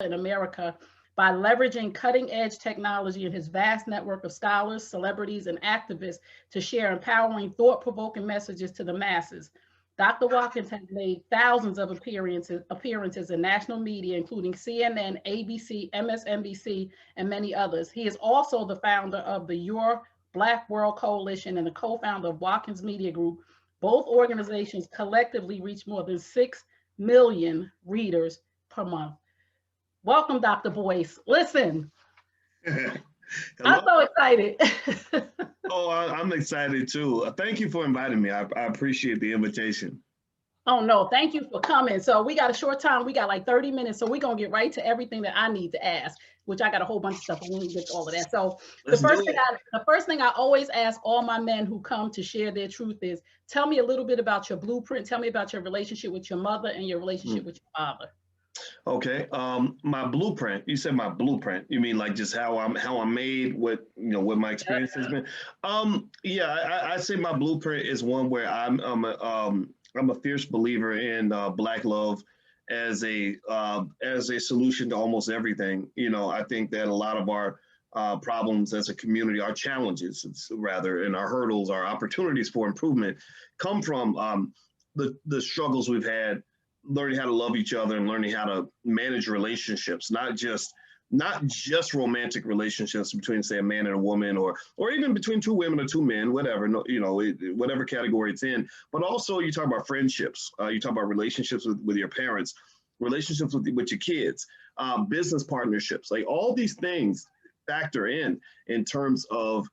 in America by leveraging cutting edge technology and his vast network of scholars, celebrities, and activists to share empowering, thought provoking messages to the masses. Dr. Watkins has made thousands of appearances in national media, including CNN, ABC, MSNBC, and many others. He is also the founder of the Your Black World Coalition and the co-founder of Watkins Media Group. Both organizations collectively reach more than 6 million readers per month. Welcome, Dr. Boyce. Listen, I'm so excited. Oh, I'm excited too. Thank you for inviting me. I appreciate the invitation. Oh, no, thank you for coming. So we got a short time. We got like 30 minutes. So we're going to get right to everything that I need to ask, which I got a whole bunch of stuff. I won't get to all of that. So the first thing I always ask all my men who come to share their truth is, tell me a little bit about your blueprint. Tell me about your relationship with your mother and your relationship with your father. Okay. My blueprint. You said my blueprint. You mean like just how I'm made, what my experience has been. Yeah, I say my blueprint is one where I'm a fierce believer in Black love as a solution to almost everything. I think that a lot of our problems as a community, our challenges rather, and our hurdles, our opportunities for improvement come from the struggles we've had learning how to love each other and learning how to manage relationships, not just romantic relationships between, say, a man and a woman, or even between two women or two men, whatever, whatever category it's in. But also, you talk about friendships, you talk about relationships with your parents, relationships with your kids, business partnerships, like all these things factor in terms of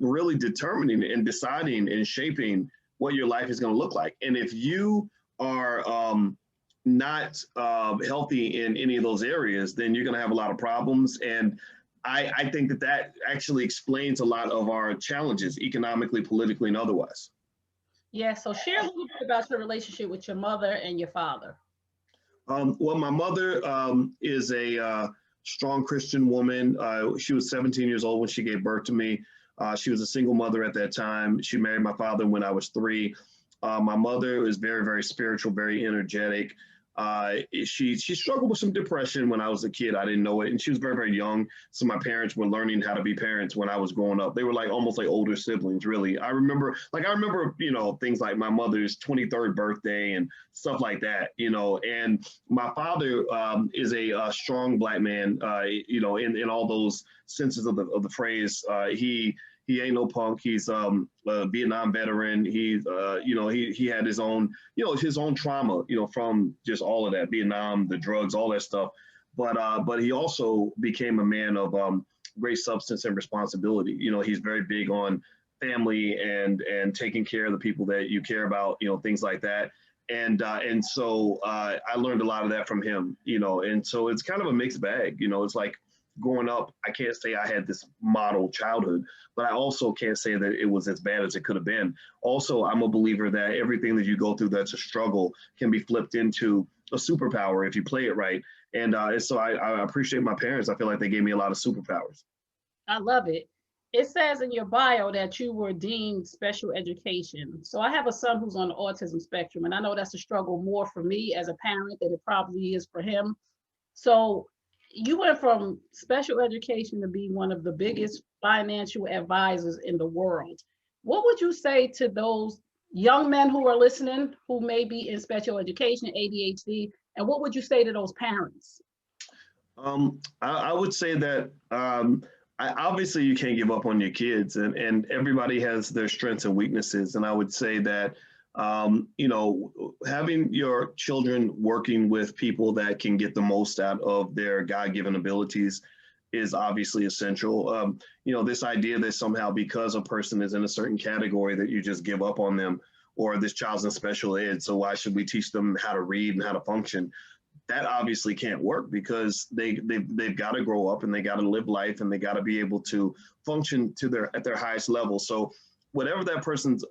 really determining and deciding and shaping what your life is going to look like. And if you are not healthy in any of those areas, then you're going to have a lot of problems. And I think that actually explains a lot of our challenges economically, politically, and otherwise. Yeah, so share a little bit about your relationship with your mother and your father. Well, my mother is a strong Christian woman. She was 17 years old when she gave birth to me. She was a single mother at that time. She married my father when I was 3. My mother was very, very spiritual, very energetic. She struggled with some depression when I was a kid. I didn't know it. And she was very, very young. So my parents were learning how to be parents when I was growing up. They were like almost like older siblings, really. I remember, things like my mother's 23rd birthday and stuff like that, and my father is a strong Black man, in all those senses of the phrase. He ain't no punk. He's a Vietnam veteran. He's he had his own trauma, from just all of that, Vietnam, the drugs, all that stuff. But he also became a man of great substance and responsibility. He's very big on family and taking care of the people that you care about, things like that. And so I learned a lot of that from him, and so it's kind of a mixed bag. It's like, growing up, I can't say I had this model childhood, but I also can't say that it was as bad as it could have been. Also, I'm a believer that everything that you go through that's a struggle can be flipped into a superpower if you play it right. And so I appreciate my parents. I feel like they gave me a lot of superpowers. I love it. It says in your bio that you were deemed special education. So I have a son who's on the autism spectrum, and I know that's a struggle more for me as a parent than it probably is for him. So you went from special education to be one of the biggest financial advisors in the world. What would you say to those young men who are listening, who may be in special education, ADHD, and what would you say to those parents? I would say that obviously you can't give up on your kids, and everybody has their strengths and weaknesses. And I would say that having your children working with people that can get the most out of their God-given abilities is obviously essential. This idea that somehow because a person is in a certain category that you just give up on them, or this child's in special ed, so why should we teach them how to read and how to function? That obviously can't work, because they've got to grow up and they got to live life and they got to be able to function at their highest level. So whatever that person's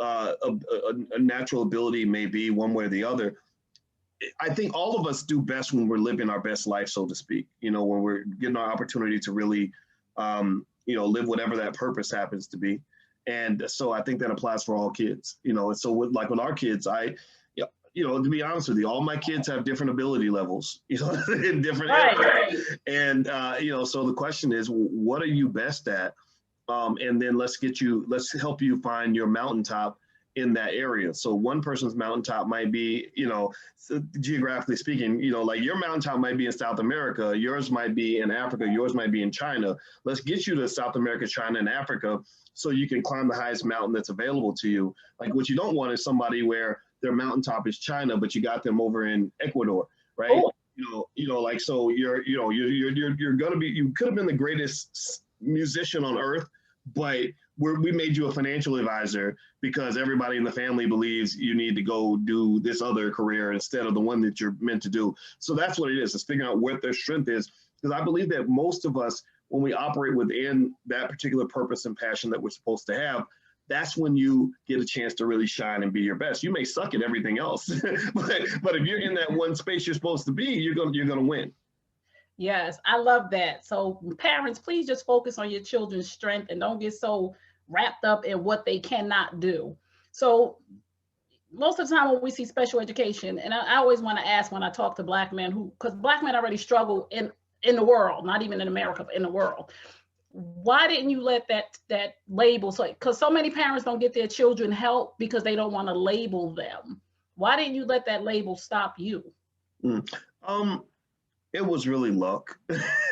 a natural ability may be, one way or the other, I think all of us do best when we're living our best life, so to speak, when we're getting our opportunity to really, live whatever that purpose happens to be. And so I think that applies for all kids, and so with our kids, you know, to be honest with you, all my kids have different ability levels, you know, in different Right. areas. And, you know, so the question is, what are you best at? And then let's help you find your mountaintop in that area. So one person's mountaintop might be, you know, geographically speaking, you know, like your mountaintop might be in South America, yours might be in Africa, yours might be in China. Let's get you to South America, China, and Africa so you can climb the highest mountain that's available to you. Like what you don't want is somebody where their mountaintop is China, but you got them over in Ecuador, right? Oh. You know, like, so you're gonna be, you could have been the greatest musician on earth, but we made you a financial advisor because everybody in the family believes you need to go do this other career instead of the one that you're meant to do. So that's what it is. It's figuring out what their strength is. Because I believe that most of us, when we operate within that particular purpose and passion that we're supposed to have, that's when you get a chance to really shine and be your best. You may suck at everything else, but if you're in that one space you're supposed to be, you're gonna win. Yes, I love that. So parents, please just focus on your children's strength and don't get so wrapped up in what they cannot do. So most of the time when we see special education, and I always want to ask when I talk to Black men because Black men already struggle in the world, not even in America, but in the world. Why didn't you let that label, so because so many parents don't get their children help because they don't want to label them. Why didn't you let that label stop you? It was really luck.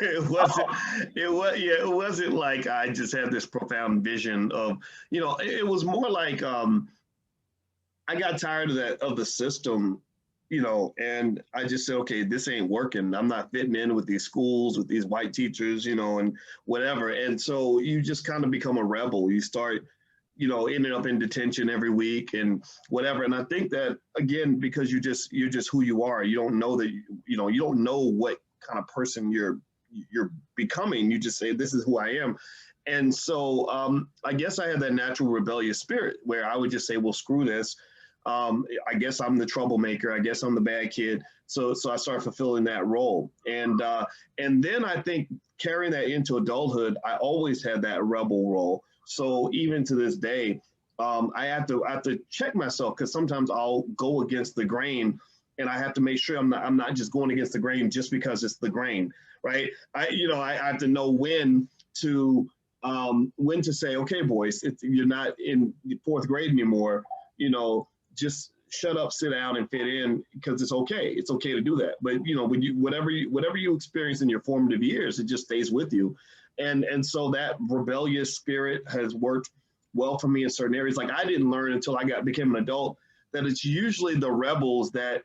It wasn't like I just had this profound vision of, you know, it was more like I got tired of the system, you know, and I just said, okay, this ain't working. I'm not fitting in with these schools, with these white teachers, you know, and whatever. And so you just kind of become a rebel. You start, you know, ending up in detention every week and whatever. And I think that, again, because you're just who you are. You don't know that, you know, you don't know what kind of person you're becoming. You just say, this is who I am. And so I guess I had that natural rebellious spirit where I would just say, well, screw this. I guess I'm the troublemaker. I guess I'm the bad kid. So I started fulfilling that role. And then I think carrying that into adulthood, I always had that rebel role. So even to this day, I have to check myself because sometimes I'll go against the grain, and I have to make sure I'm not just going against the grain just because it's the grain, right? I have to know when to say, okay, Boyce, you're not in fourth grade anymore. You know, just shut up, sit down, and fit in because it's okay. It's okay to do that. But you know, when whatever you experience in your formative years, it just stays with you. And so that rebellious spirit has worked well for me in certain areas. Like I didn't learn until I became an adult that it's usually the rebels that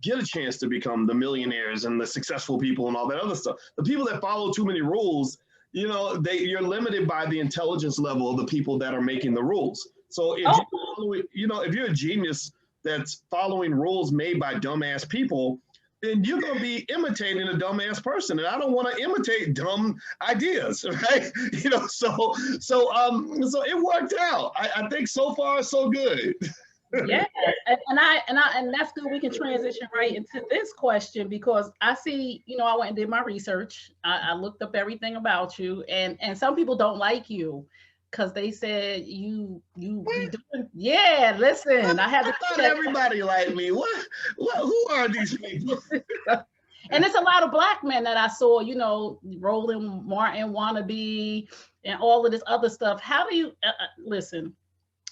get a chance to become the millionaires and the successful people and all that other stuff. The people that follow too many rules, you know, you're limited by the intelligence level of the people that are making the rules. So if you're a genius that's following rules made by dumbass people, then you're going to be imitating a dumbass person. And I don't want to imitate dumb ideas, right? You know, so it worked out. I think so far, so good. Yeah, and that's good. We can transition right into this question because I see, you know, I went and did my research. I looked up everything about you, and some people don't like you because they said you be doing. Yeah, listen, I thought everybody liked me. What? Who are these people? And it's a lot of Black men that I saw, you know, Roland Martin wannabe and all of this other stuff. How do you listen?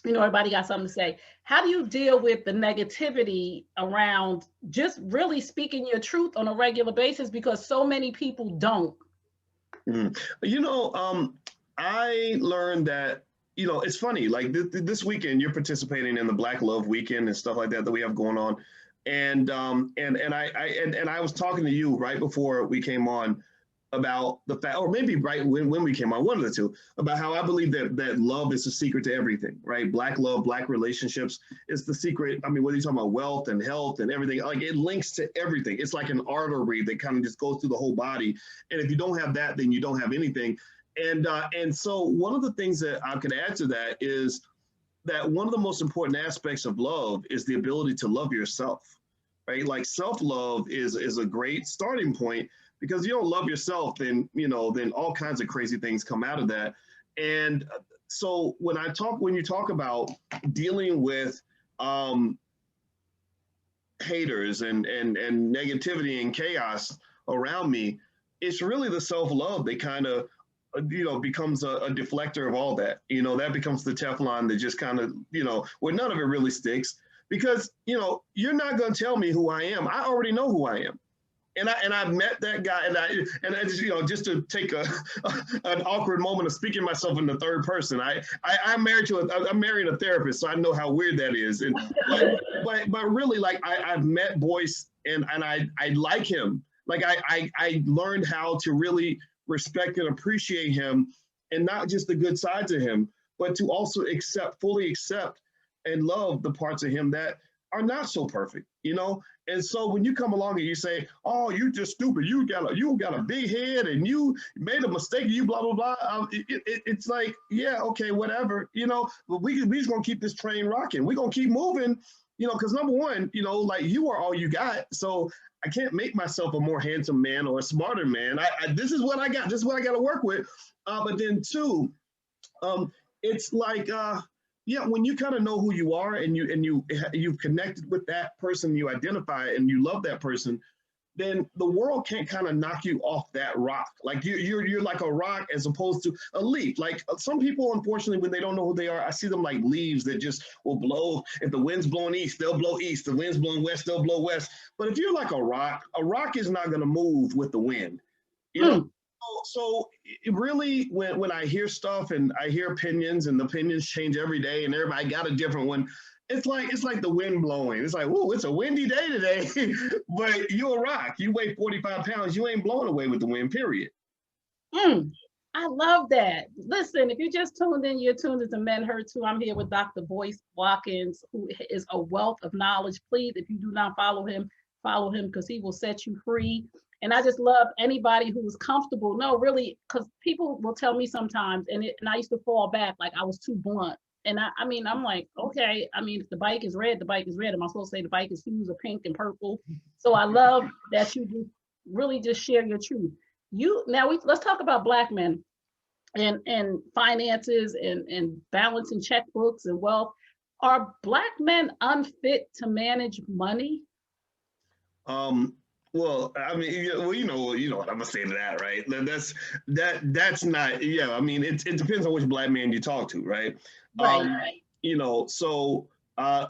You know, everybody got something to say. How do you deal with the negativity around just really speaking your truth on a regular basis? Because so many people don't. You know, I learned that, you know, it's funny, like this weekend, you're participating in the Black Love Weekend and stuff like that we have going on. And I was talking to you right before we came on about the fact, or maybe right when we came on, one of the two, about how I believe that love is the secret to everything, right? Black love, Black relationships is the secret. I mean, what are you talking about? Wealth and health and everything. Like it links to everything. It's like an artery that kind of just goes through the whole body. And if you don't have that, then you don't have anything. And so one of the things that I could add to that is that one of the most important aspects of love is the ability to love yourself, right? Like self-love is a great starting point. Because you don't love yourself, then all kinds of crazy things come out of that. And so when you talk about dealing with haters and negativity and chaos around me, it's really the self-love that kind of, becomes a deflector of all that. That becomes the Teflon that just kind of, where none of it really sticks, because, you're not going to tell me who I am. I already know who I am. And I've met that guy, and I just, just to take an awkward moment of speaking myself in the third person. I'm married a therapist, so I know how weird that is. And but really, like, I've met Boyce, and I like him. Like, I learned how to really respect and appreciate him, and not just the good sides of him, but to also fully accept and love the parts of him that are not so perfect, And so when you come along and you say, "Oh, you just stupid. You got a big head, and you made a mistake. You blah blah blah." It's like, yeah, okay, whatever, But we just gonna keep this train rocking. We're gonna keep moving, because number one, like, you are all you got. So I can't make myself a more handsome man or a smarter man. This is what I got. This is what I got to work with. But then two, it's like, yeah, when you kind of know who you are, and you've connected with that person, you identify and you love that person, then the world can't kind of knock you off that rock. Like, you're like a rock as opposed to a leaf. Like, some people, unfortunately, when they don't know who they are, I see them like leaves that just will blow. If the wind's blowing east, they'll blow east. The wind's blowing west, they'll blow west. But if you're like a rock is not going to move with the wind. So it really, when I hear stuff and I hear opinions, and the opinions change every day, and everybody got a different one, it's like the wind blowing. It's like, ooh, it's a windy day today, but you're a rock. You weigh 45 pounds. You ain't blowing away with the wind, period. I love that. Listen, if you just tuned in, you're tuned into Men Heard Too. I'm here with Dr. Boyce Watkins, who is a wealth of knowledge. Please, if you do not follow him because he will set you free. And I just love anybody who is comfortable. No, really, because people will tell me sometimes, and I used to fall back like I was too blunt. And I'm like, okay, if the bike is red, the bike is red. Am I supposed to say the bike is hues or pink and purple? So I love that you really just share your truth. Let's talk about Black men and finances and balancing checkbooks and wealth. Are Black men unfit to manage money? Well, you know what I'm gonna say to that, right? That's not, yeah. It depends on which Black man you talk to, right? Right. So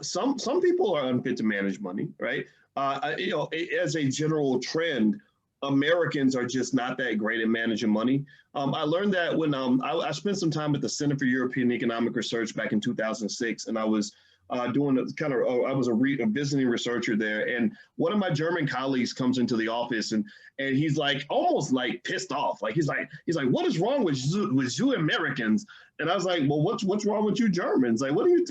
some people are unfit to manage money, right? As a general trend, Americans are just not that great at managing money. I learned that when I spent some time at the Center for European Economic Research back in 2006, and I was doing I was a visiting researcher there, and one of my German colleagues comes into the office, and he's like almost like pissed off, like he's like, what is wrong with you Americans? And I was like, well, what's wrong with you Germans? Like, what are you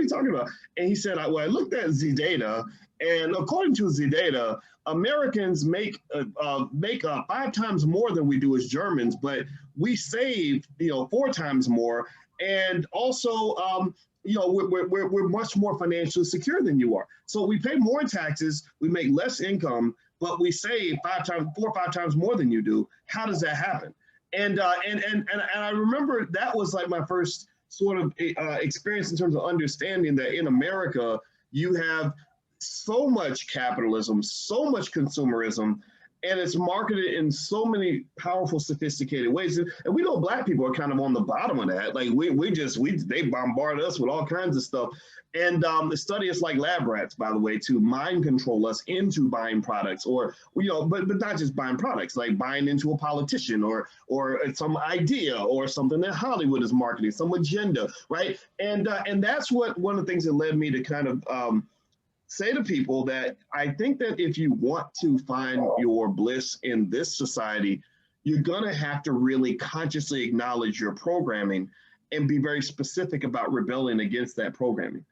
talking about? And he said, well, I looked at the data, and according to the data, Americans make 5 times more than we do as Germans, but we save 4 times more, and also we're much more financially secure than you are. So we pay more in taxes, we make less income, but we save 4 or 5 times more than you do. How does that happen? And I remember that was like my first sort of experience in terms of understanding that in America you have so much capitalism, so much consumerism, and it's marketed in so many powerful, sophisticated ways. And we know Black people are kind of on the bottom of that. Like they bombard us with all kinds of stuff. And the study is like lab rats, by the way, to mind control us into buying products, or but not just buying products, like buying into a politician or some idea or something that Hollywood is marketing, some agenda, right? And that's one of the things that led me to kind of say to people that I think that if you want to find your bliss in this society, you're gonna have to really consciously acknowledge your programming and be very specific about rebelling against that programming.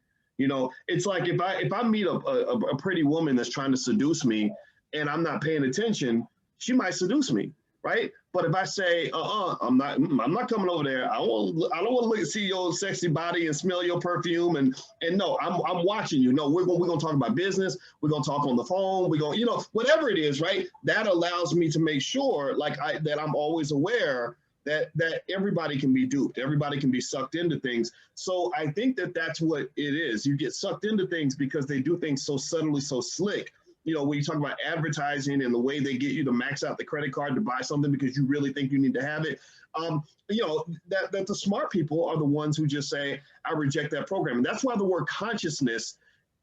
It's like if I meet a pretty woman that's trying to seduce me and I'm not paying attention, she might seduce me, right? But if I say, I'm not coming over there. I don't want to see your sexy body and smell your perfume. And no, I'm watching you. No, we're gonna talk about business. We're gonna talk on the phone. We're gonna, whatever it is, right? That allows me to make sure, that I'm always aware that everybody can be duped, everybody can be sucked into things. So I think that that's what it is. You get sucked into things because they do things so subtly, so slick. You know, when you talk about advertising and the way they get you to max out the credit card to buy something because you really think you need to have it, you know, that the smart people are the ones who just say, I reject that program. And that's why the word consciousness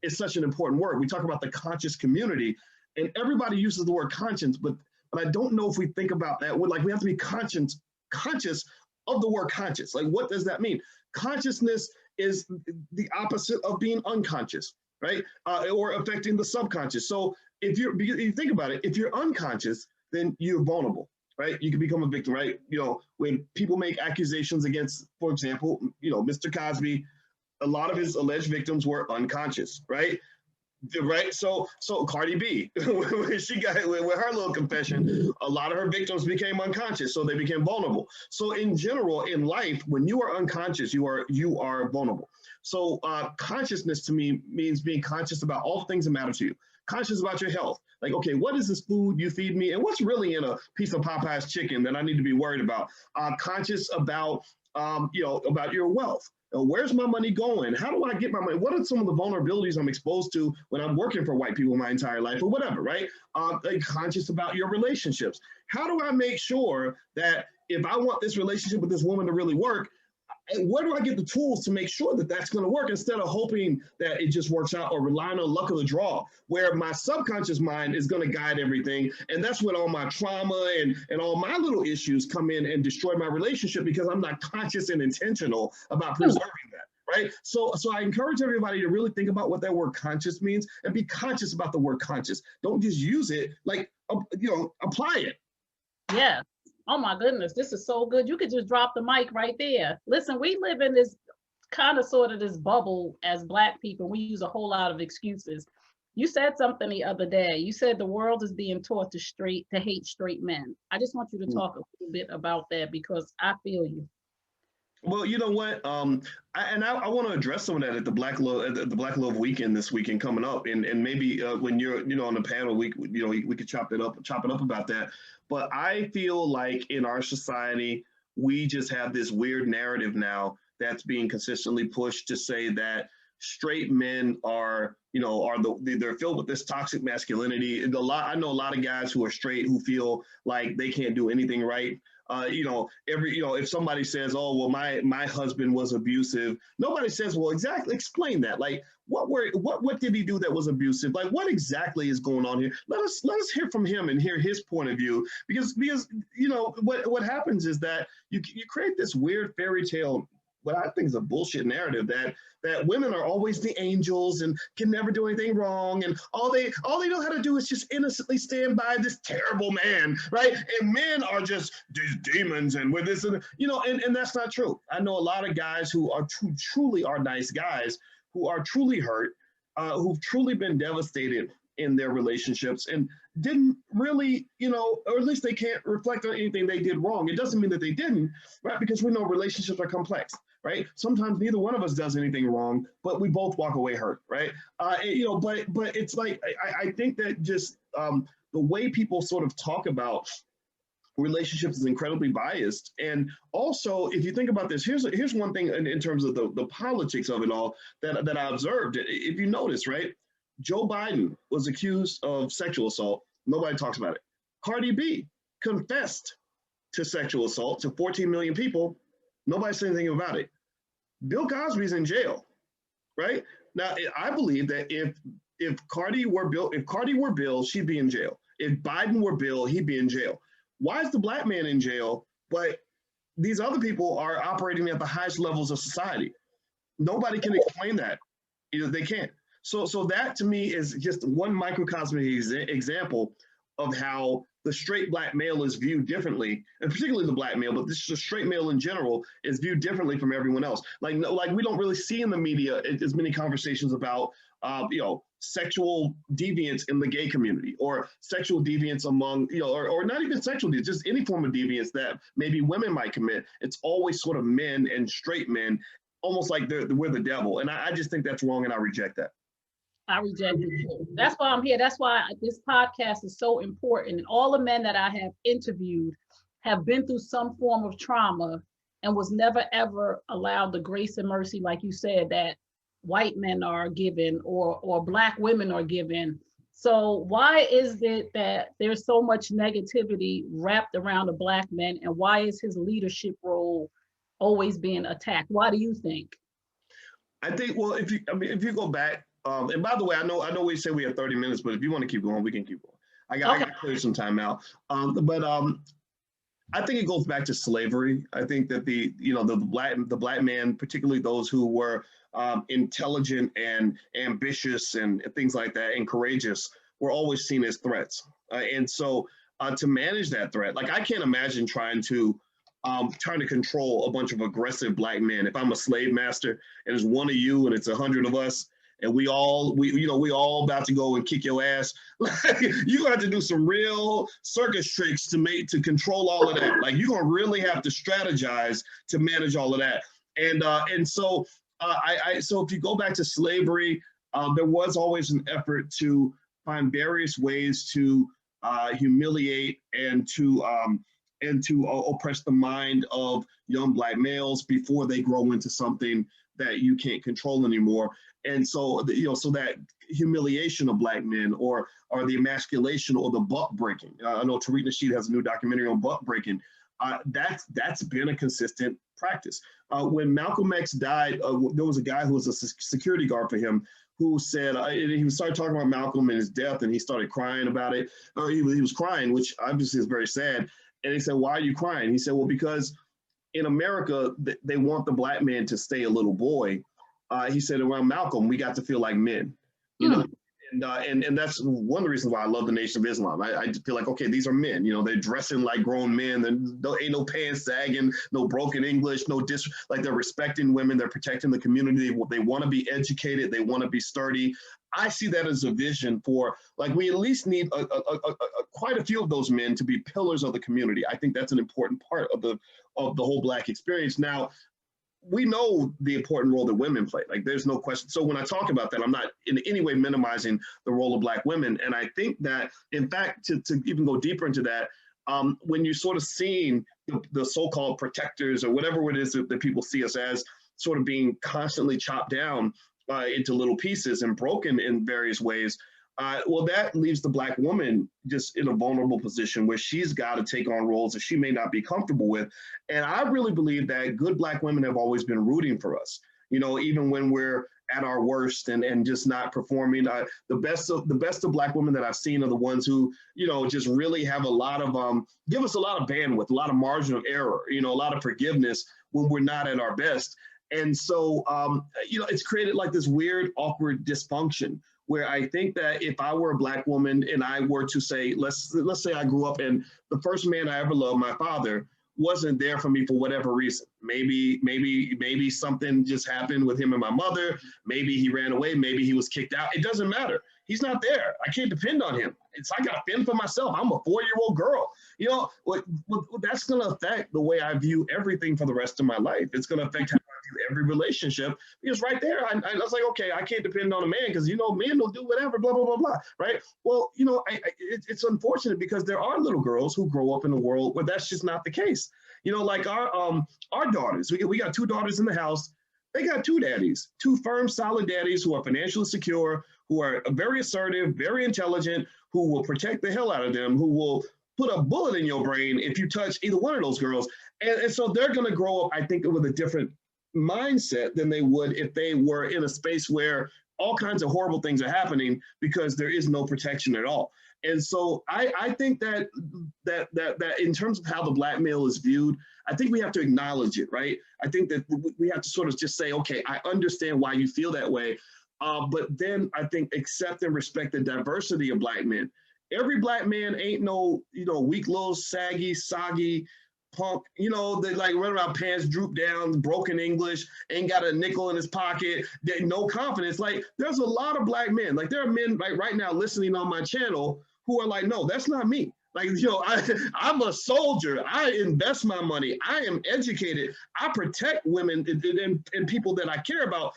is such an important word. We talk about the conscious community, and everybody uses the word conscience, but I don't know if we think about that. Like, we have to be conscious of the word conscious. Like, what does that mean? Consciousness is the opposite of being unconscious, right? Or affecting the subconscious. So if you think about it, if you're unconscious, then you're vulnerable, right? You can become a victim, right? You know, when people make accusations against, for example, you know, Mr. Cosby, a lot of his alleged victims were unconscious, right? Right. So Cardi B, when she got with her little confession, a lot of her victims became unconscious, so they became vulnerable. So in general, in life, when you are unconscious, you are vulnerable. So consciousness to me means being conscious about all things that matter to you. Conscious about your health. Like, okay, what is this food you feed me, and what's really in a piece of Popeye's chicken that I need to be worried about? Conscious about you know, about your wealth. Where's my money going? How do I get my money? What are some of the vulnerabilities I'm exposed to when I'm working for white people my entire life or whatever, right? Conscious about your relationships. How do I make sure that if I want this relationship with this woman to really work, where do I get the tools to make sure that that's going to work instead of hoping that it just works out or relying on luck of the draw, where my subconscious mind is going to guide everything. And that's when all my trauma and all my little issues come in and destroy my relationship because I'm not conscious and intentional about preserving that, right? So I encourage everybody to really think about what that word conscious means and be conscious about the word conscious. Don't just use it, like, you know, apply it. Yeah. Oh my goodness, this is so good. You could just drop the mic right there. Listen, we live in this kind of sort of this bubble as Black people. We use a whole lot of excuses. You said something the other day. You said the world is being taught to hate straight men. I just want you to talk a little bit about that because I feel you. Well, you know what? I want to address some of that at the Black Love Weekend this weekend coming up, and maybe when you're on the panel, we could chop it up about that. But I feel like in our society, we just have this weird narrative now that's being consistently pushed to say that straight men are they're filled with this toxic masculinity. I know a lot of guys who are straight who feel like they can't do anything right. If somebody says, oh, well, my husband was abusive, nobody says, well, exactly, explain that. Like, what did he do that was abusive? Like, what exactly is going on here? Let us hear from him and hear his point of view, because what happens is that you create this weird fairy tale, what I think is a bullshit narrative that women are always the angels and can never do anything wrong, and all they know how to do is just innocently stand by this terrible man, right? And men are just these demons and with this, and that's not true. I know a lot of guys who are truly are nice guys who are truly hurt, who've truly been devastated in their relationships and didn't really, or at least they can't reflect on anything they did wrong. It doesn't mean that they didn't, right? Because we know relationships are complex, right? Sometimes neither one of us does anything wrong, but we both walk away hurt, right? But it's like, I think that just the way people sort of talk about relationships is incredibly biased. And also, if you think about this, here's one thing in terms of the politics of it all that I observed. If you notice, right? Joe Biden was accused of sexual assault. Nobody talks about it. Cardi B confessed to sexual assault to 14 million people. Nobody said anything about it. Bill Cosby's in jail, right? Now, I believe that if Cardi were Bill, she'd be in jail. If Biden were Bill, he'd be in jail. Why is the Black man in jail, but these other people are operating at the highest levels of society? Nobody can explain that. They can't. So that to me is just one microcosmic example of how the straight Black male is viewed differently, and particularly the Black male, but this is a straight male in general is viewed differently from everyone else. Like we don't really see in the media as many conversations about sexual deviance in the gay community, or sexual deviance among or not even sexual deviance, just any form of deviance that maybe women might commit. It's always sort of men and straight men, almost like we're the devil, and I just think that's wrong, and I reject that. I reject it too. That's why I'm here. That's why this podcast is so important. And all the men that I have interviewed have been through some form of trauma and was never ever allowed the grace and mercy, like you said, that white men are given or Black women are given. So why is it that there's so much negativity wrapped around a Black man, and why is his leadership role always being attacked? Why do you think? I think, well, if you go back, and by the way, I know we say we have 30 minutes, but if you want to keep going, we can keep going. I got to clear some time out. But I think it goes back to slavery. I think that the black man, particularly those who were intelligent and ambitious and things like that, and courageous, were always seen as threats. And so to manage that threat, like I can't imagine trying to control a bunch of aggressive Black men. If I'm a slave master and it's one of you and it's 100 of us, and we all about to go and kick your ass, you're gonna have to do some real circus tricks to control all of that. Like you're gonna really have to strategize to manage all of that. And so so if you go back to slavery, there was always an effort to find various ways to humiliate and to oppress the mind of young Black males before they grow into something that you can't control anymore. And so, so that humiliation of Black men or the emasculation or the butt breaking. I know Tariq Nasheed has a new documentary on butt breaking. That's been a consistent practice. When Malcolm X died, there was a guy who was a security guard for him who said, he started talking about Malcolm and his death, and he started crying about it. Or he was crying, which obviously is very sad. And he said, "Why are you crying?" He said, "Well, because in America, they want the Black man to stay a little boy." He said, "Around Malcolm, we got to feel like men, you know." And that's one of the reasons why I love the Nation of Islam. I feel like, okay, these are men, they're dressing like grown men, and there ain't no pants sagging, no broken English, like they're respecting women, they're protecting the community, they want to be educated, they want to be sturdy. I see that as a vision for, like, we at least need quite a few of those men to be pillars of the community. I think that's an important part of the whole Black experience. Now, we know the important role that women play. Like, there's no question. So when I talk about that, I'm not in any way minimizing the role of Black women. And I think that, in fact, to even go deeper into that, when you're sort of seeing the so-called protectors or whatever it is that people see us as, sort of being constantly chopped down into little pieces and broken in various ways, well, that leaves the Black woman just in a vulnerable position where she's got to take on roles that she may not be comfortable with. And I really believe that good Black women have always been rooting for us, even when we're at our worst and just not performing. The best of Black women that I've seen are the ones who, just really have a lot of, give us a lot of bandwidth, a lot of margin of error, a lot of forgiveness when we're not at our best. And so, it's created like this weird, awkward dysfunction where I think that if I were a Black woman and I were to say, let's say I grew up and the first man I ever loved, my father, wasn't there for me for whatever reason. Maybe something just happened with him and my mother. Maybe he ran away. Maybe he was kicked out. It doesn't matter. He's not there. I can't depend on him. I got to fend for myself. I'm a 4-year-old girl. That's going to affect the way I view everything for the rest of my life. It's going to affect how I view every relationship, because right there, I was like, okay, I can't depend on a man because, men will do whatever, blah, blah, blah, blah, right? Well, it's unfortunate because there are little girls who grow up in a world where that's just not the case. Like our daughters, we got 2 daughters in the house. They got 2 daddies, 2 firm, solid daddies who are financially secure, who are very assertive, very intelligent, who will protect the hell out of them, who will put a bullet in your brain if you touch either one of those girls. And so they're going to grow up, I think, with a different mindset than they would if they were in a space where all kinds of horrible things are happening because there is no protection at all. And so I think that in terms of how the Black male is viewed, I think we have to acknowledge it, right? I think that we have to sort of just say, okay, I understand why you feel that way. But then I think accept and respect the diversity of Black men. Every Black man ain't no, weak, little, saggy, soggy punk, they like run around pants droop down, broken English, ain't got a nickel in his pocket, no confidence. Like, there's a lot of Black men. Like, there are men like right now listening on my channel who are like, no, that's not me. Like, I'm a soldier. I invest my money. I am educated. I protect women and people that I care about.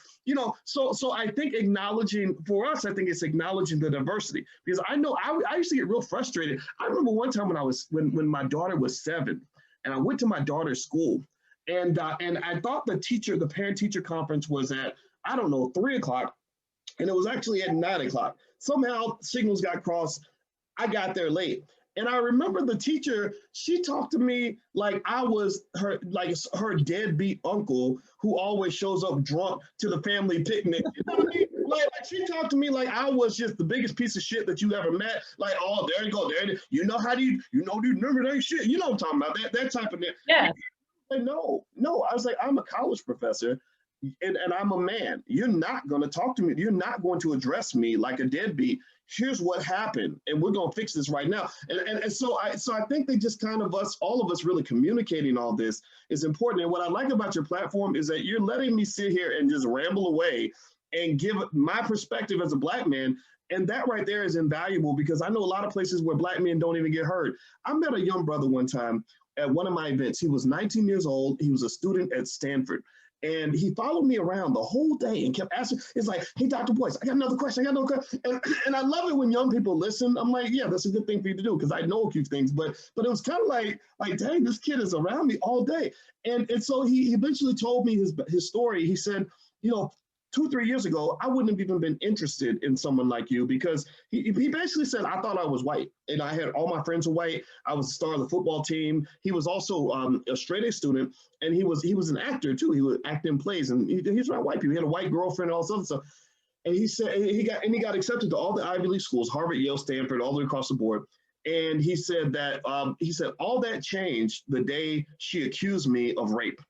So I think for us, I think it's acknowledging the diversity, because I know I used to get real frustrated. I remember one time when my daughter was 7, and I went to my daughter's school. And I thought the parent-teacher conference was at, I don't know, 3 o'clock, and it was actually at 9 o'clock. Somehow signals got crossed. I got there late. And I remember the teacher, she talked to me like I was her deadbeat uncle who always shows up drunk to the family picnic. You know what I mean? Like she talked to me like I was just the biggest piece of shit that you ever met. Like, oh, there you go, there. You know how do you remember that shit? You know what I'm talking about, that type of thing. Yeah. Like, no, I was like, I'm a college professor and I'm a man. You're not going to talk to me. You're not going to address me like a deadbeat. Here's what happened, and we're going to fix this right now. And so I think they just kind of all of us really communicating all this is important. And what I like about your platform is that you're letting me sit here and just ramble away and give my perspective as a Black man. And that right there is invaluable because I know a lot of places where Black men don't even get heard. I met a young brother one time at one of my events. He was 19 years old. He was a student at Stanford. And he followed me around the whole day and kept asking, it's like, hey, Dr. Boyce, I got another question. And I love it when young people listen. I'm like, yeah, that's a good thing for you to do because I know a few things. But it was kind of like, dang, this kid is around me all day. And so he eventually told me his story. He said, 2-3 years ago, I wouldn't have even been interested in someone like you because he basically said, I thought I was white and I had all my friends were white. I was the star of the football team. He was also a straight A student and he was an actor too. He would act in plays and he's around white people. He had a white girlfriend and all this other stuff. And he said, he got accepted to all the Ivy League schools, Harvard, Yale, Stanford, all the way across the board. And he said that, all that changed the day she accused me of rape.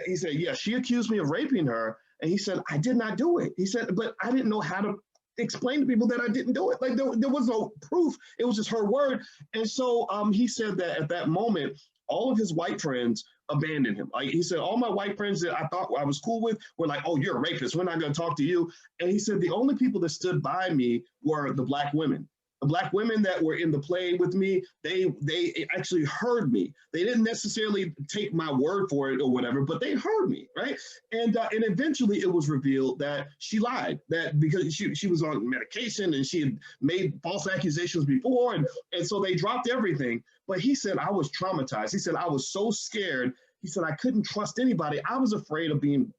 He said, yeah, she accused me of raping her. And he said, I did not do it. He said, but I didn't know how to explain to people that I didn't do it. Like there was no proof. It was just her word. And so he said that at that moment, all of his white friends abandoned him. Like he said, all my white friends that I thought I was cool with were like, oh, you're a rapist. We're not going to talk to you. And he said, the only people that stood by me were the Black women. The Black women that were in the play with me, they actually heard me. They didn't necessarily take my word for it or whatever, but they heard me, right? And eventually it was revealed that she lied, that because she was on medication and she had made false accusations before, and so they dropped everything. But he said, I was traumatized. He said, I was so scared. He said, I couldn't trust anybody. I was afraid of being,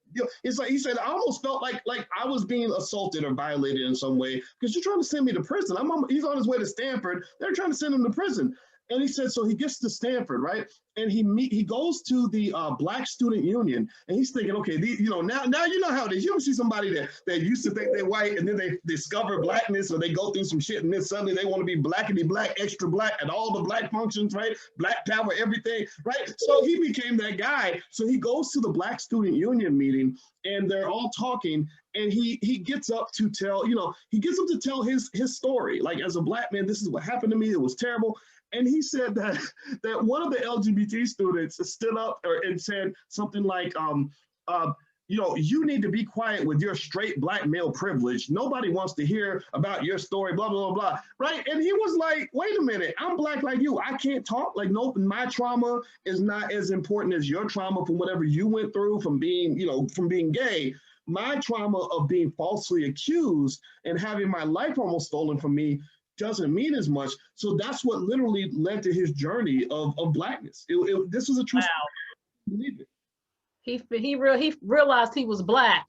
it's like, he said, I almost felt like I was being assaulted or violated in some way because you're trying to send me to prison. He's on his way to Stanford. They're trying to send him to prison. And he said, so he gets to Stanford, right? And he goes to the Black Student Union, and he's thinking, okay, now you know how it is. You ever see somebody that used to think they're white, and then they discover Blackness, or they go through some shit, and then suddenly they want to be blackity black, extra black, at all the Black functions, right? Black power, everything, right? So he became that guy. So he goes to the Black Student Union meeting, and they're all talking, and he gets up to tell, his story. Like, as a Black man, this is what happened to me. It was terrible. And he said that one of the LGBT students stood up and said something like, you need to be quiet with your straight Black male privilege. Nobody wants to hear about your story, blah, blah, blah, blah, right? And he was like, wait a minute, I'm Black like you. I can't talk. Like, nope, my trauma is not as important as your trauma from whatever you went through from being gay. My trauma of being falsely accused and having my life almost stolen from me doesn't mean as much. So that's what literally led to his journey of Blackness. This was a true story. Believe it. He realized he was Black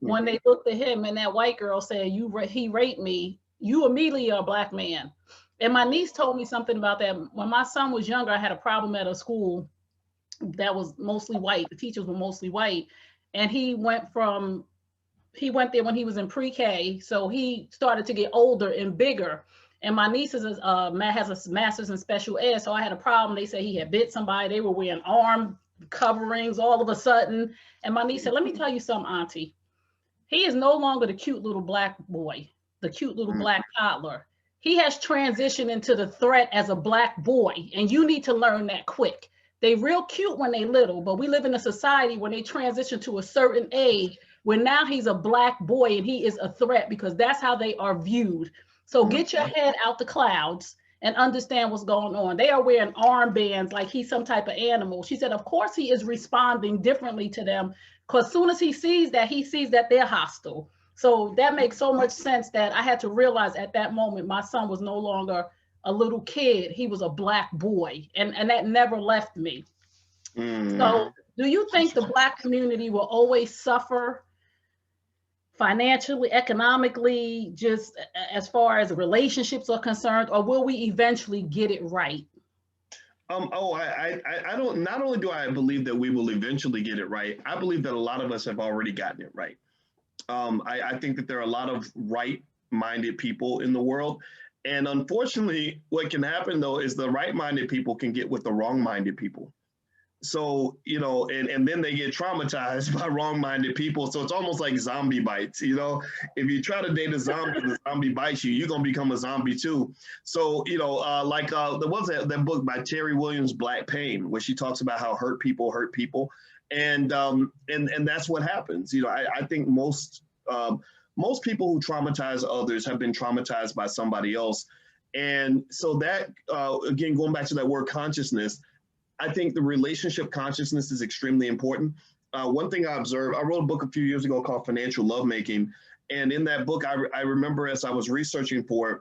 when they looked at him and that white girl said, he raped me. You immediately are a Black man. And my niece told me something about that. When my son was younger, I had a problem at a school that was mostly white. The teachers were mostly white. And he went there when he was in pre-K, so he started to get older and bigger. And my niece has a master's in special ed, so I had a problem. They said he had bit somebody. They were wearing arm coverings all of a sudden. And my niece said, let me tell you something, Auntie. He is no longer the cute little Black boy, the cute little Black toddler. He has transitioned into the threat as a Black boy, and you need to learn that quick. They real cute when they little, but we live in a society when they transition to a certain age where now he's a Black boy and he is a threat because that's how they are viewed. So get your head out the clouds and understand what's going on. They are wearing armbands like he's some type of animal. She said, of course he is responding differently to them because as soon as he sees that they're hostile. So that makes so much sense that I had to realize at that moment, my son was no longer a little kid, he was a Black boy, and that never left me. So do you think the Black community will always suffer financially, economically, just as far as relationships are concerned, or will we eventually get it right? I don't, not only do I believe that we will eventually get it right, I believe that a lot of us have already gotten it right. I think that there are a lot of right-minded people in the world. And unfortunately, what can happen though is the right-minded people can get with the wrong-minded people. So, you know, and then they get traumatized by wrong-minded people. So it's almost like zombie bites, you know. If you try to date a zombie and the zombie bites you, you're going to become a zombie too. So, you know, there was that book by Terry Williams, Black Pain, where she talks about how hurt people hurt people. And that's what happens. You know, I think most people who traumatize others have been traumatized by somebody else. And so that, again, going back to that word consciousness, I think the relationship consciousness is extremely important. One thing I observed, I wrote a book a few years ago called Financial Lovemaking. And in that book, I remember as I was researching for it,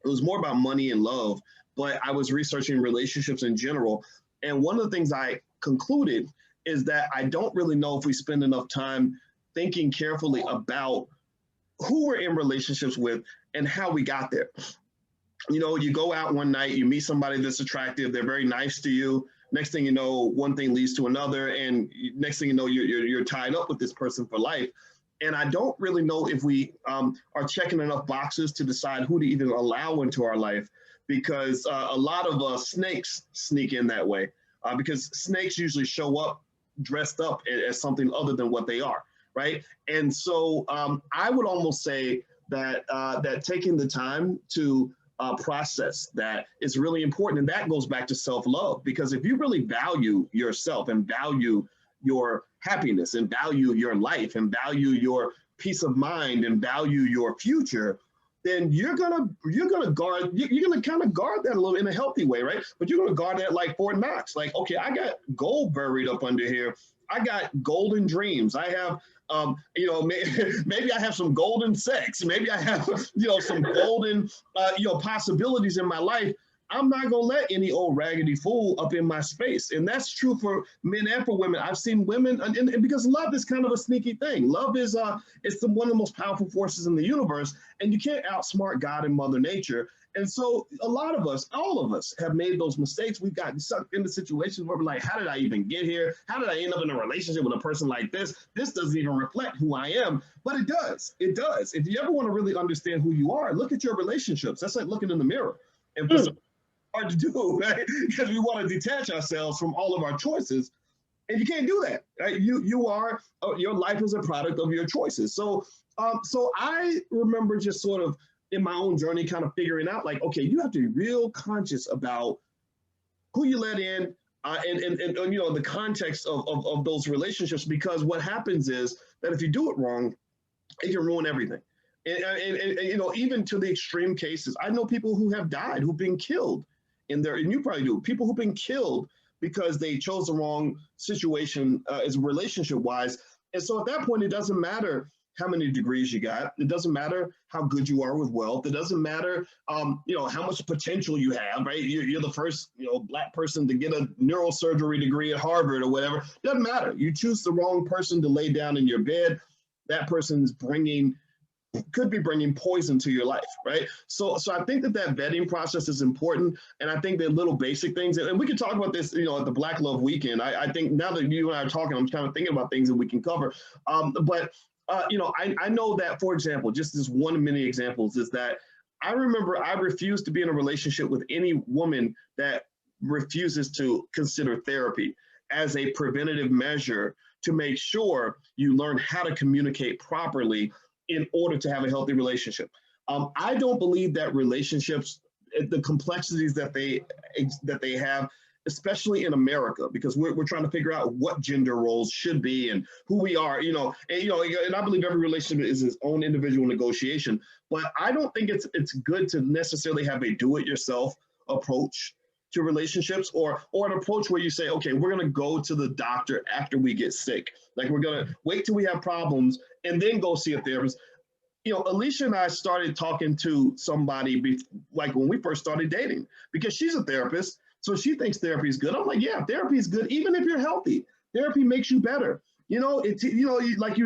it was more about money and love, but I was researching relationships in general. And one of the things I concluded is that I don't really know if we spend enough time thinking carefully about who we're in relationships with and how we got there. You know, you go out one night, you meet somebody that's attractive, they're very nice to you. Next thing you know, one thing leads to another, and next thing you know, you're tied up with this person for life. And I don't really know if we are checking enough boxes to decide who to even allow into our life, because a lot of snakes sneak in that way, because snakes usually show up dressed up as something other than what they are, right? And so I would almost say that that taking the time to process that is really important. And that goes back to self-love, because if you really value yourself and value your happiness and value your life and value your peace of mind and value your future, then you're gonna guard, you're gonna kind of guard that a little in a healthy way, right? But you're gonna guard that like Fort Knox. Like, okay, I got gold buried up under here. I got golden dreams. I have you know, maybe I have some golden sex. Maybe I have, you know, some golden, you know, possibilities in my life. I'm not going to let any old raggedy fool up in my space. And that's true for men and for women. I've seen women, and because love is kind of a sneaky thing. Love is it's one of the most powerful forces in the universe, and you can't outsmart God and Mother Nature. And so a lot of us, all of us, have made those mistakes. We've gotten sucked into situations where we're like, how did I even get here? How did I end up in a relationship with a person like this? This doesn't even reflect who I am. But it does. It does. If you ever want to really understand who you are, look at your relationships. That's like looking in the mirror. And for some, hard to do, right? Because we want to detach ourselves from all of our choices. And you can't do that, right? You are, your life is a product of your choices. So I remember just sort of in my own journey, kind of figuring out like, okay, you have to be real conscious about who you let in and you know, the context of those relationships, because what happens is that if you do it wrong, it can ruin everything. And you know, even to the extreme cases, I know people who have died, who've been killed in their, and you probably do, people who've been killed because they chose the wrong situation as relationship wise. And so at that point, it doesn't matter how many degrees you got. It doesn't matter how good you are with wealth. It doesn't matter, you know, how much potential you have, right? You're the first, you know, Black person to get a neurosurgery degree at Harvard or whatever. It doesn't matter. You choose the wrong person to lay down in your bed. That person's could be bringing poison to your life, right? So I think that vetting process is important. And I think that little basic things, and we can talk about this, you know, at the Black Love Weekend. I think now that you and I are talking, I'm kind of thinking about things that we can cover. You know, I know that, for example, just this one of many examples is that I remember I refused to be in a relationship with any woman that refuses to consider therapy as a preventative measure to make sure you learn how to communicate properly in order to have a healthy relationship. I don't believe that relationships, the complexities that they have, especially in America, because we're trying to figure out what gender roles should be and who we are, you know, and I believe every relationship is its own individual negotiation, but I don't think it's good to necessarily have a do-it-yourself approach to relationships, or an approach where you say, okay, we're going to go to the doctor after we get sick. Like, we're going to wait till we have problems and then go see a therapist. Alicia and I started talking to somebody like when we first started dating, because she's a therapist. So she thinks therapy is good. I'm like, yeah, therapy is good. Even if you're healthy, therapy makes you better. You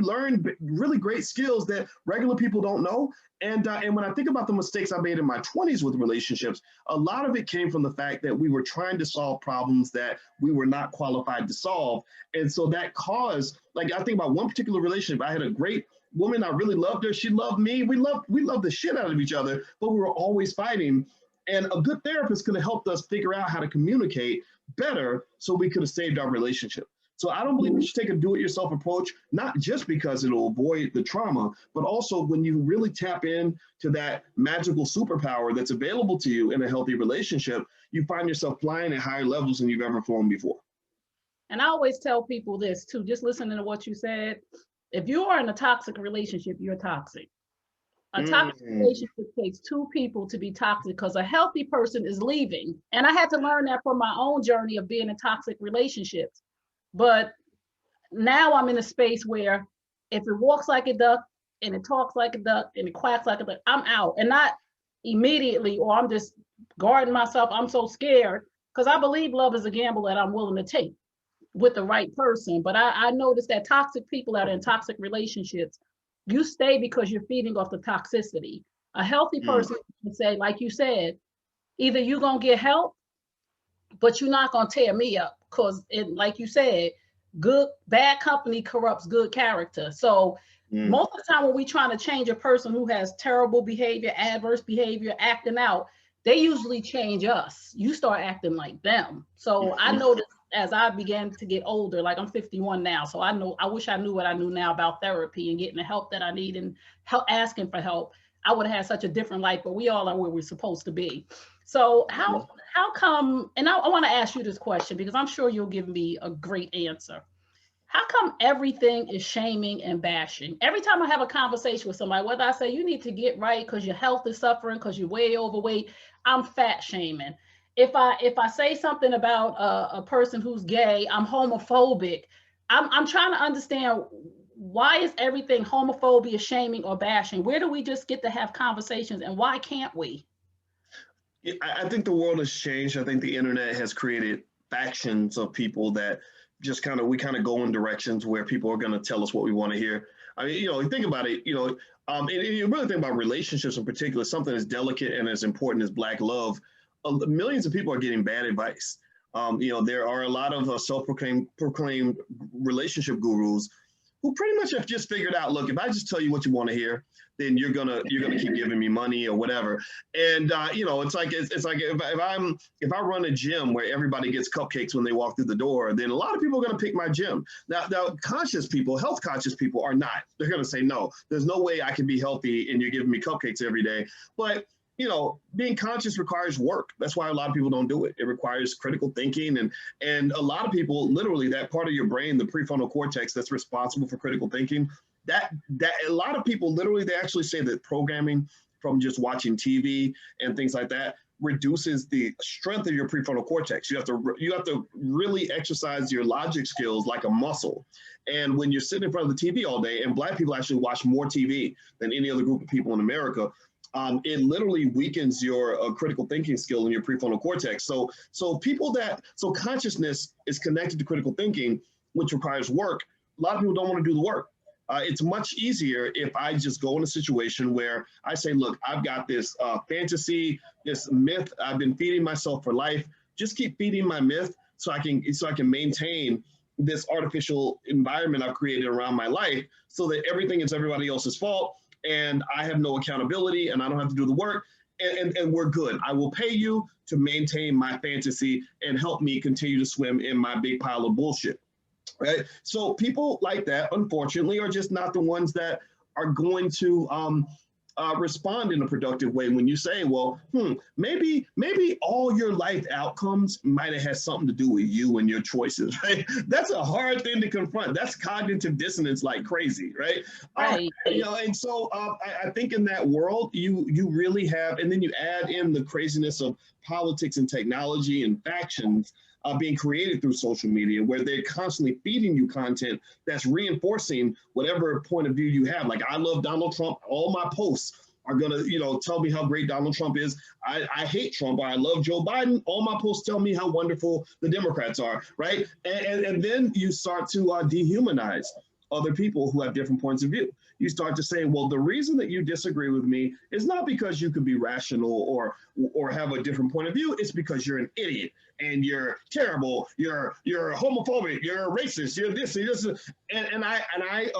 learn really great skills that regular people don't know. And when I think about the mistakes I made in my 20s with relationships, a lot of it came from the fact that we were trying to solve problems that we were not qualified to solve. And so that caused, like, I think about one particular relationship. I had a great woman. I really loved her. She loved me. We loved the shit out of each other, but we were always fighting. And a good therapist could have helped us figure out how to communicate better so we could have saved our relationship. So I don't believe you should take a do-it-yourself approach, not just because it'll avoid the trauma, but also when you really tap into that magical superpower that's available to you in a healthy relationship, you find yourself flying at higher levels than you've ever flown before. And I always tell people this too, just listening to what you said. If you are in a toxic relationship, you're toxic. A toxic relationship takes two people to be toxic, because a healthy person is leaving. And I had to learn that from my own journey of being in toxic relationships. But now I'm in a space where if it walks like a duck and it talks like a duck and it quacks like a duck, I'm out. And not immediately, or I'm just guarding myself. I'm so scared, because I believe love is a gamble that I'm willing to take with the right person. But I noticed that toxic people that are in toxic relationships, you stay because you're feeding off the toxicity. A healthy person can say, like you said, either you're going to get help, but you're not going to tear me up, because like you said, bad company corrupts good character. So most of the time when we trying to change a person who has terrible behavior, adverse behavior, acting out, they usually change us. You start acting like them. So I noticed as I began to get older, like I'm 51 now, so I wish I knew what I knew now about therapy and getting the help that I need and asking for help. I would have had such a different life, but we all are where we're supposed to be. So how come, and I want to ask you this question because I'm sure you'll give me a great answer. How come everything is shaming and bashing? Every time I have a conversation with somebody, whether I say you need to get right because your health is suffering, because you're way overweight, I'm fat shaming. If I say something about a person who's gay, I'm homophobic. I'm trying to understand, why is everything homophobia, shaming, or bashing? Where do we just get to have conversations, and why can't we? I think the world has changed. I think the internet has created factions of people that just we go in directions where people are going to tell us what we want to hear. I mean, think about it, and you really think about relationships in particular, something as delicate and as important as Black love. Millions of people are getting bad advice. There are a lot of self-proclaimed relationship gurus who pretty much have just figured out, look, if I just tell you what you want to hear, then you're gonna keep giving me money or whatever. And it's like if I run a gym where everybody gets cupcakes when they walk through the door, then a lot of people are gonna pick my gym. Now conscious people, health conscious people are not. They're gonna say, no, there's no way I can be healthy and you're giving me cupcakes every day. But being conscious requires work. That's why a lot of people don't do it. It requires critical thinking. And a lot of people, literally, that part of your brain, the prefrontal cortex that's responsible for critical thinking, that a lot of people, literally, they actually say that programming from just watching TV and things like that reduces the strength of your prefrontal cortex. You have to really exercise your logic skills like a muscle. And when you're sitting in front of the TV all day, and Black people actually watch more TV than any other group of people in America, it literally weakens your critical thinking skill in your prefrontal cortex. So consciousness is connected to critical thinking, which requires work. A lot of people don't want to do the work. It's much easier if I just go in a situation where I say, look, I've got this fantasy, this myth I've been feeding myself for life. Just keep feeding my myth so I can maintain this artificial environment I've created around my life, so that everything is everybody else's fault. And I have no accountability and I don't have to do the work, and we're good. I will pay you to maintain my fantasy and help me continue to swim in my big pile of bullshit, right? So people like that, unfortunately, are just not the ones that are going to respond in a productive way when you say, well, maybe all your life outcomes might have had something to do with you and your choices, right? That's a hard thing to confront. That's cognitive dissonance like crazy, right? Right. And so I think in that world, you really have, and then you add in the craziness of politics and technology and factions, being created through social media, where they're constantly feeding you content that's reinforcing whatever point of view you have. Like, I love Donald Trump. All my posts are going to, tell me how great Donald Trump is. I hate Trump, or I love Joe Biden. All my posts tell me how wonderful the Democrats are, right? And then you start to dehumanize other people who have different points of view. You start to say, well, the reason that you disagree with me is not because you could be rational or have a different point of view. It's because you're an idiot and you're terrible. You're homophobic. You're racist. You're this and this. And I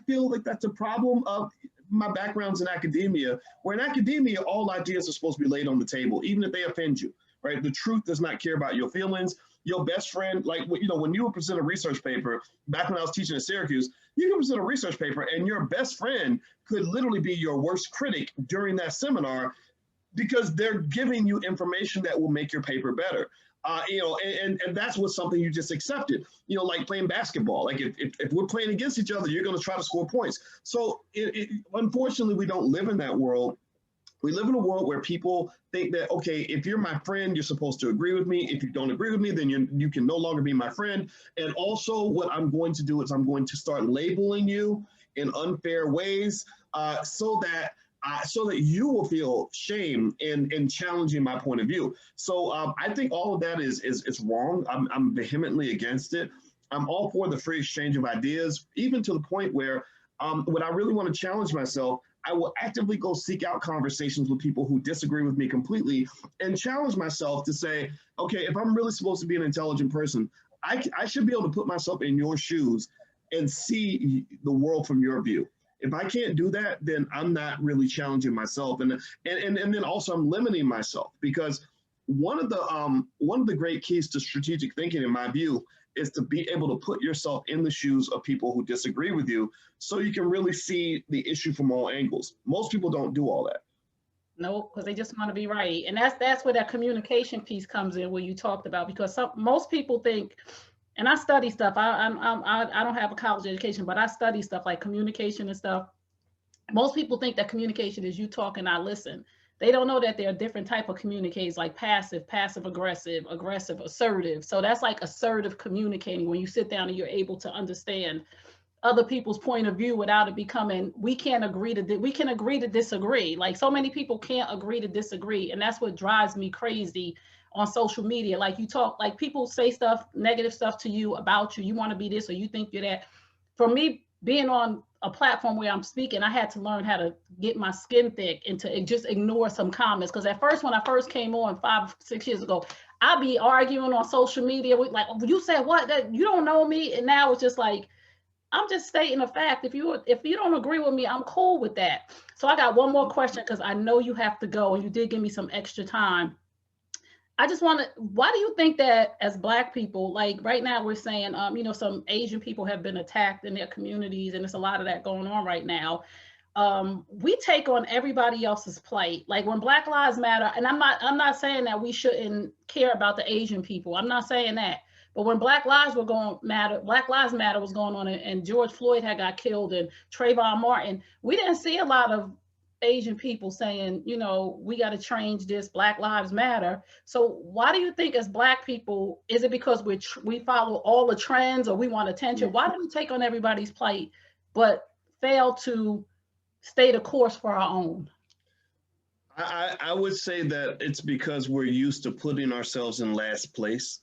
feel like that's a problem of my background's in academia, where in academia, all ideas are supposed to be laid on the table, even if they offend you, right? The truth does not care about your feelings. Your best friend, like, when you would present a research paper, back when I was teaching at Syracuse, you can present a research paper and your best friend could literally be your worst critic during that seminar, because they're giving you information that will make your paper better. And that's what's something you just accepted, like playing basketball. Like, if we're playing against each other, you're going to try to score points. So unfortunately, we don't live in that world. We live in a world where people think that, okay, if you're my friend, you're supposed to agree with me. If you don't agree with me, then you can no longer be my friend. And also, what I'm going to do is I'm going to start labeling you in unfair ways, so that you will feel shame in challenging my point of view. So I think all of that is wrong. I'm vehemently against it. I'm all for the free exchange of ideas, even to the point where when I really want to challenge myself, I will actively go seek out conversations with people who disagree with me completely and challenge myself to say, okay, if I'm really supposed to be an intelligent person, I should be able to put myself in your shoes and see the world from your view. If I can't do that, then I'm not really challenging myself. And then also I'm limiting myself, because one of the great keys to strategic thinking, in my view, is to be able to put yourself in the shoes of people who disagree with you, so you can really see the issue from all angles. Most people don't do all that. No, because they just want to be right. And that's where that communication piece comes in, where you talked about, because most people think, and I study stuff. I don't have a college education, but I study stuff like communication and stuff. Most people think that communication is you talk and I listen. They don't know that there are different type of communicators, like passive, aggressive, assertive. So that's like assertive communicating, when you sit down and you're able to understand other people's point of view without it becoming, we can agree to disagree. Like, so many people can't agree to disagree. And that's what drives me crazy on social media. Like, you talk, like, people say stuff, negative stuff to you about you. You want to be this, or you think you're that. For me, being on a platform where I'm speaking, I had to learn how to get my skin thick and to just ignore some comments. Because at first, when I first came on 5-6 years ago, I'd be arguing on social media with, like, you said what? That you don't know me. And now it's just like, I'm just stating a fact. If you don't agree with me, I'm cool with that. So I got one more question, because I know you have to go and you did give me some extra time. I just want to, why do you think that as Black people, like right now we're saying, some Asian people have been attacked in their communities, and there's a lot of that going on right now. We take on everybody else's plight. Like, when Black Lives Matter, and I'm not saying that we shouldn't care about the Asian people. I'm not saying that. But when Black Lives Matter was going on, and George Floyd had got killed, and Trayvon Martin, we didn't see a lot of Asian people saying, we got to change this, Black Lives Matter. So why do you think, as Black people, is it because we follow all the trends, or we want attention? Why do we take on everybody's plight but fail to stay the course for our own? I would say that it's because we're used to putting ourselves in last place.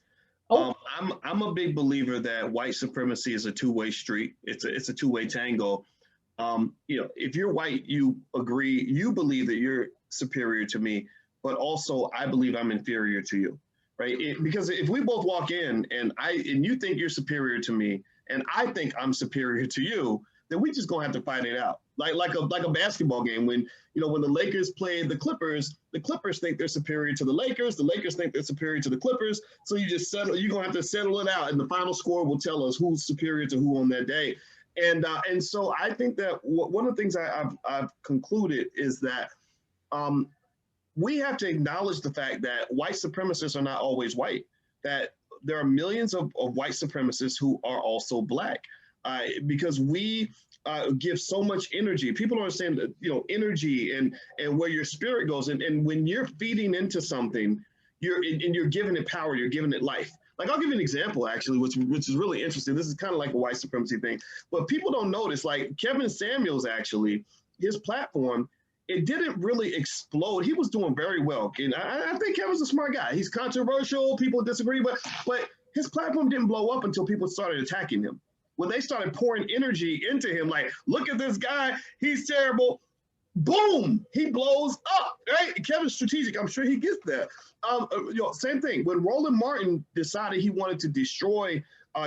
I'm a big believer that white supremacy is a two-way street. It's a two-way tango. If you're white, you believe that you're superior to me, but also I believe I'm inferior to you, right? Because if we both walk in and you think you're superior to me, and I think I'm superior to you, then we just gonna have to fight it out. Like a basketball game. When the Lakers play the Clippers think they're superior to the Lakers think they're superior to the Clippers. So you're gonna have to settle it out, and the final score will tell us who's superior to who on that day. And so I think that one of the things I've concluded is that we have to acknowledge the fact that white supremacists are not always white, that there are millions of white supremacists who are also Black, because we give so much energy. People don't understand that, energy and where your spirit goes. And when you're feeding into something, you're giving it power, you're giving it life. Like, I'll give you an example, actually, which is really interesting. This is kind of like a white supremacy thing, but people don't notice, like Kevin Samuels, actually, his platform, it didn't really explode. He was doing very well. And I think Kevin's a smart guy. He's controversial, people disagree, but his platform didn't blow up until people started attacking him. When they started pouring energy into him, like, look at this guy, he's terrible. Boom, he blows up, right? Kevin's strategic. I'm sure he gets that. Same thing. When Roland Martin decided he wanted to destroy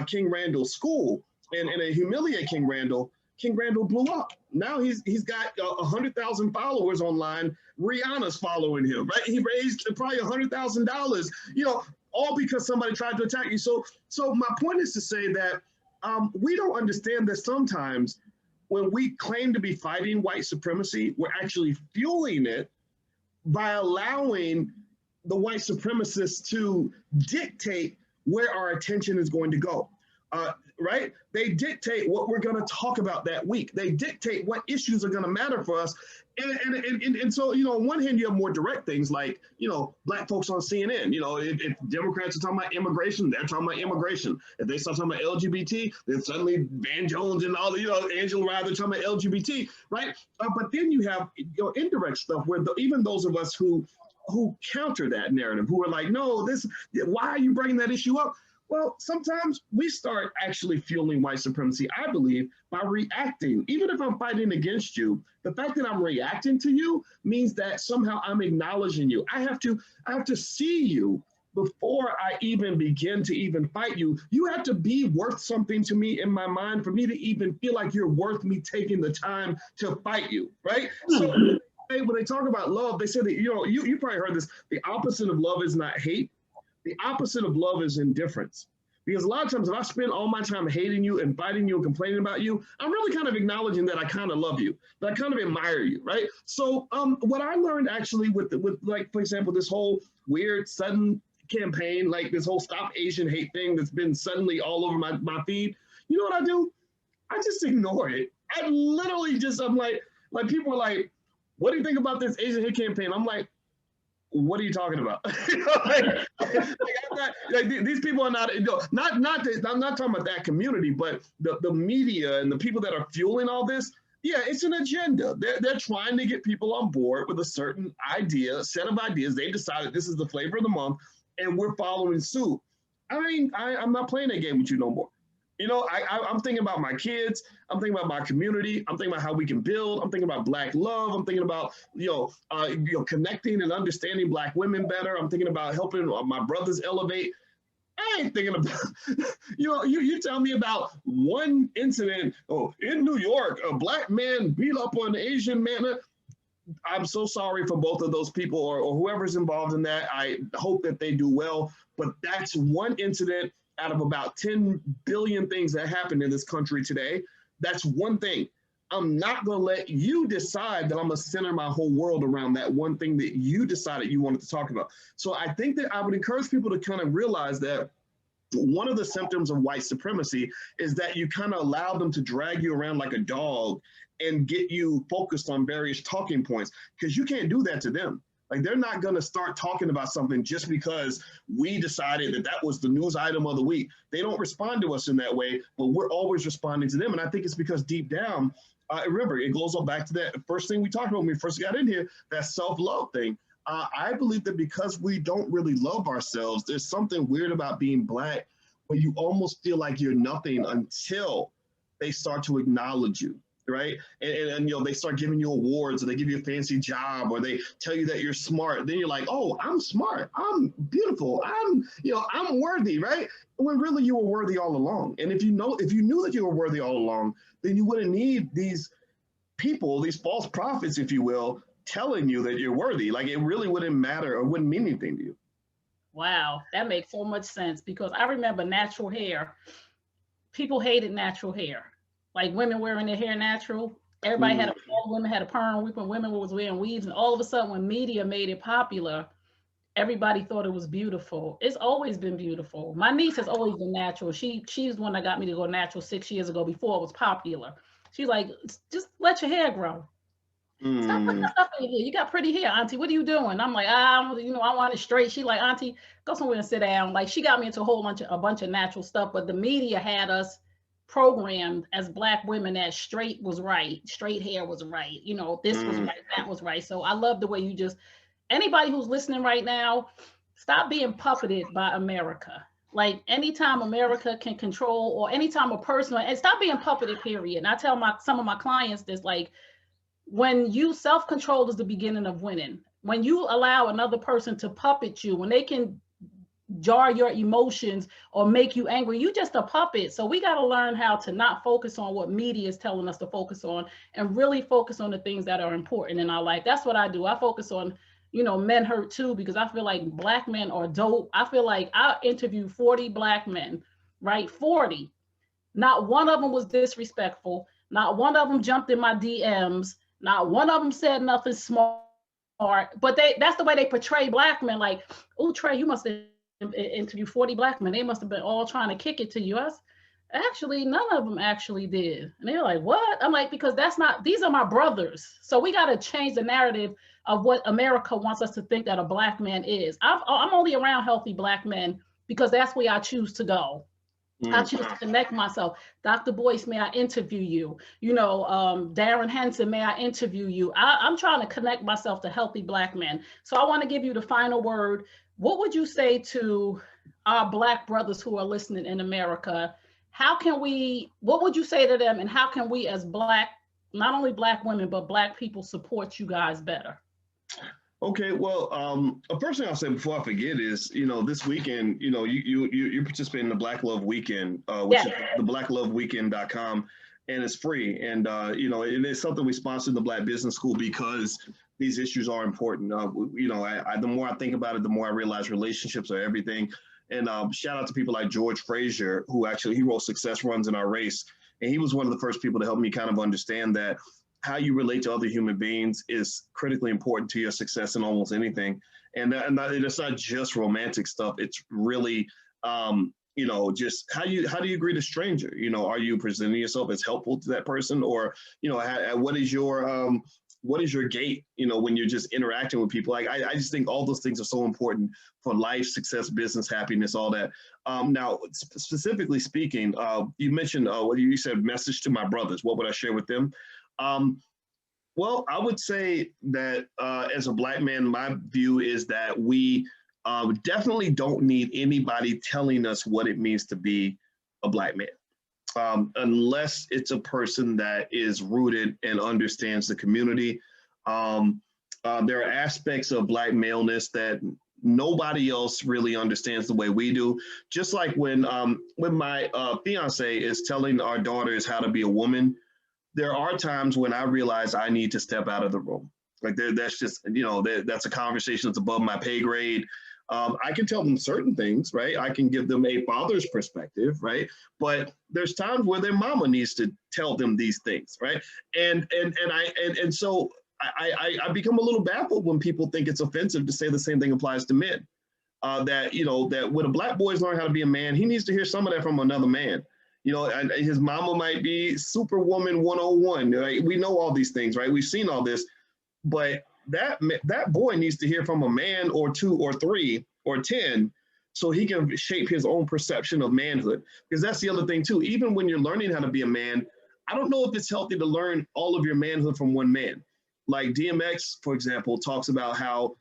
King Randall's school and humiliate King Randall blew up. Now he's got 100,000 followers online. Rihanna's following him, right? He raised probably $100,000, all because somebody tried to attack you. So my point is to say that we don't understand that sometimes when we claim to be fighting white supremacy, we're actually fueling it by allowing the white supremacists to dictate where our attention is going to go, right? They dictate what we're going to talk about that week. They dictate what issues are going to matter for us. And so, on one hand, you have more direct things like, Black folks on CNN. If Democrats are talking about immigration, they're talking about immigration. If they start talking about LGBT, then suddenly Van Jones and all the, Angela Rye, they're talking about LGBT, right? But then you have indirect stuff where even those of us who counter that narrative, who are like, no, why are you bringing that issue up? Well, sometimes we start actually fueling white supremacy, I believe, by reacting. Even if I'm fighting against you, the fact that I'm reacting to you means that somehow I'm acknowledging you. I have to see you before I even begin to even fight you. You have to be worth something to me in my mind for me to even feel like you're worth me taking the time to fight you, right? So when they talk about love, they say that, you probably heard this, the opposite of love is not hate. The opposite of love is indifference. Because a lot of times if I spend all my time hating you and fighting you and complaining about you, I'm really kind of acknowledging that I kind of love you, that I kind of admire you, right? So what I learned actually with like, for example, this whole weird sudden campaign, like this whole Stop Asian Hate thing that's been suddenly all over my feed, you know what I do? I just ignore it. I literally just, I'm like people are like, what do you think about this Asian hate campaign? I'm like, what are you talking about? These people are not, I'm not talking about that community, but the media and the people that are fueling all this, yeah, it's an agenda. They're trying to get people on board with a certain idea, set of ideas. They decided this is the flavor of the month, and we're following suit. I mean, I'm not playing that game with you no more. I'm thinking about my kids. I'm thinking about my community. I'm thinking about how we can build. I'm thinking about Black love. I'm thinking about, connecting and understanding Black women better. I'm thinking about helping my brothers elevate. I ain't thinking about, you tell me about one incident, in New York, a Black man beat up an Asian man. I'm so sorry for both of those people or whoever's involved in that. I hope that they do well, but that's one incident out of about 10 billion things that happen in this country today. That's one thing. I'm not going to let you decide that I'm going to center my whole world around that one thing that you decided you wanted to talk about. So I think that I would encourage people to kind of realize that one of the symptoms of white supremacy is that you kind of allow them to drag you around like a dog and get you focused on various talking points, because you can't do that to them. Like, they're not going to start talking about something just because we decided that was the news item of the week. They don't respond to us in that way, but we're always responding to them. And I think it's because deep down, remember, it goes all back to that first thing we talked about when we first got in here, that self-love thing. I believe that because we don't really love ourselves, there's something weird about being Black where you almost feel like you're nothing until they start to acknowledge you. Right. And they start giving you awards, or they give you a fancy job, or they tell you that you're smart. Then you're like, oh, I'm smart. I'm beautiful. I'm worthy. Right. When really you were worthy all along. And if you knew that you were worthy all along, then you wouldn't need these people, these false prophets, if you will, telling you that you're worthy. Like, it really wouldn't matter or wouldn't mean anything to you. Wow. That makes so much sense, because I remember natural hair. People hated natural hair. Like, women wearing their hair natural. Everybody all women had a perm. Women was wearing weaves, and all of a sudden, when media made it popular, everybody thought it was beautiful. It's always been beautiful. My niece has always been natural. She's the one that got me to go natural 6 years ago, before it was popular. She's like, just let your hair grow. Stop putting that stuff in your hair. You got pretty hair, Auntie. What are you doing? I'm like, I want it straight. She like, Auntie, go somewhere and sit down. Like, she got me into a bunch of natural stuff, but the media had us programmed as Black women that straight was right, straight hair was right, this was right, that was right. So I love the way you just, anybody who's listening right now, stop being puppeted by America. Like, anytime America can control, or anytime a person, and stop being puppeted, period. And I tell some of my clients this, like, when you self-control is the beginning of winning. When you allow another person to puppet you, when they can jar your emotions or make you angry, you just a puppet. So we got to learn how to not focus on what media is telling us to focus on, and really focus on the things that are important in our life. That's what I do. I focus on, men hurt too, because I feel like Black men are dope. I feel like I interviewed 40 Black men, right? 40. Not one of them was disrespectful. Not one of them jumped in my DMs. Not one of them said nothing smart. But that's the way they portray Black men. Like, oh, Tray, you must have interviewed 40 Black men. They must have been all trying to kick it to you. Actually, none of them actually did. And they're like, what? I'm like, because these are my brothers. So we got to change the narrative of what America wants us to think that a Black man is. I'm only around healthy Black men because that's where I choose to go. I choose to connect myself. Dr. Boyce, may I interview you? Darren Henson, may I interview you? I'm trying to connect myself to healthy Black men. So I want to give you the final word. What would you say to our Black brothers who are listening in America? What would you say to them, and how can we as Black, not only Black women, but Black people, support you guys better? Okay, well, first thing I'll say before I forget is, this weekend, you participate in the Black Love Weekend, which is the blackloveweekend.com, and it's free. And, it is something we sponsor in the Black Business School because these issues are important. The more I think about it, the more I realize relationships are everything. And shout out to people like George Frazier, who he wrote Success Runs in Our Race. And he was one of the first people to help me kind of understand that how you relate to other human beings is critically important to your success in almost anything. And it's not just romantic stuff. It's really, just how do you greet a stranger? Are you presenting yourself as helpful to that person, or, what is your gait, when you're just interacting with people? Like, I just think all those things are so important for life, success, business, happiness, all that. Now, specifically speaking, you mentioned, you said message to my brothers. What would I share with them? Well, I would say that as a Black man, my view is that we definitely don't need anybody telling us what it means to be a Black man, unless it's a person that is rooted and understands the community. There are aspects of Black maleness that nobody else really understands the way we do. Just like when my fiance is telling our daughters how to be a woman, there are times when I realize I need to step out of the room. Like, that's just, that's a conversation that's above my pay grade. I can tell them certain things, right? I can give them a father's perspective, right? But there's times where their mama needs to tell them these things, right? And so I become a little baffled when people think it's offensive to say the same thing applies to men. That when a Black boy's learn how to be a man, he needs to hear some of that from another man. And his mama might be Superwoman 101. Right? We know all these things, right? We've seen all this, but that boy needs to hear from a man or two or three or 10 so he can shape his own perception of manhood. Because that's the other thing too. Even when you're learning how to be a man, I don't know if it's healthy to learn all of your manhood from one man. Like DMX, for example, talks about how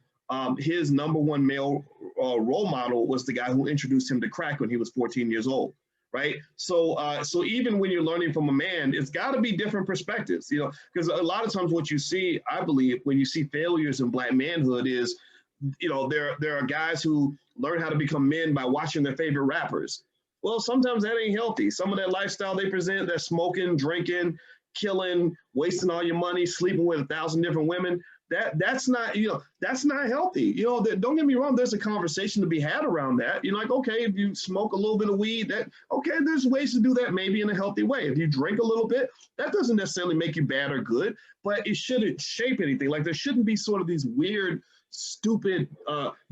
his number one male role model was the guy who introduced him to crack when he was 14 years old. Right. So even when you're learning from a man, it's got to be different perspectives, because a lot of times what you see, I believe, when you see failures in Black manhood is, there are guys who learn how to become men by watching their favorite rappers. Well, sometimes that ain't healthy. Some of that lifestyle they present, they're smoking, drinking, killing, wasting all your money, sleeping with 1,000 different women. That's not, that's not healthy. Don't get me wrong. There's a conversation to be had around that. Like, okay, if you smoke a little bit of weed, there's ways to do that maybe in a healthy way. If you drink a little bit, that doesn't necessarily make you bad or good, but it shouldn't shape anything. Like, there shouldn't be sort of these weird stupid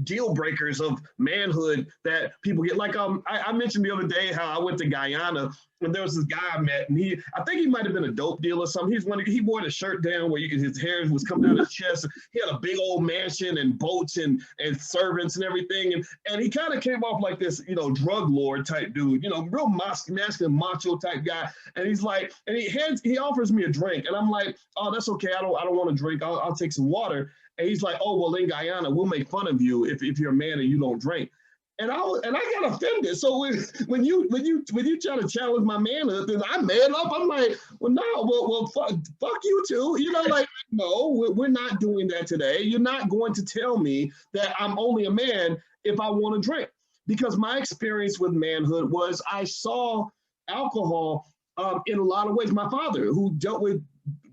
deal breakers of manhood that people get. Like I mentioned the other day how I went to Guyana and there was this guy I met, and I think he might have been a dope deal or something. He wore the shirt down where his hair was coming out of his chest. He had a big old mansion and boats and servants and everything, and he kind of came off like this, you know, drug lord type dude, you know, real masculine macho type guy. And he's like, and he offers me a drink, and I'm like, oh, that's okay. I don't want to drink. I'll take some water. And he's like, oh, well, in Guyana, we'll make fun of you if you're a man and you don't drink. And I got offended. So when you try to challenge my manhood, then I man up. I'm like, well, no, well, fuck you too. You know, like, no, we're not doing that today. You're not going to tell me that I'm only a man if I want to drink. Because my experience with manhood was I saw alcohol in a lot of ways. My father, who dealt with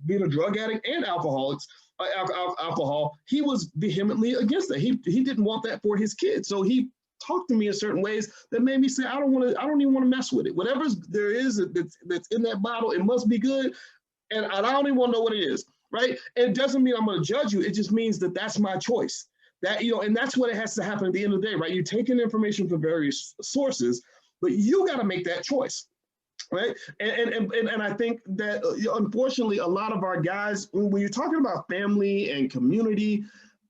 being a drug addict and alcohol, he was vehemently against that. He didn't want that for his kids. So he talked to me in certain ways that made me say, I don't even want to mess with it. Whatever there is that's in that bottle, it must be good. And I don't even want to know what it is, right? And it doesn't mean I'm going to judge you. It just means that that's my choice. That, you know, and that's what it has to happen at the end of the day, right? You're taking information from various sources, but you got to make that choice. Right. And I think that unfortunately, a lot of our guys, when you're talking about family and community,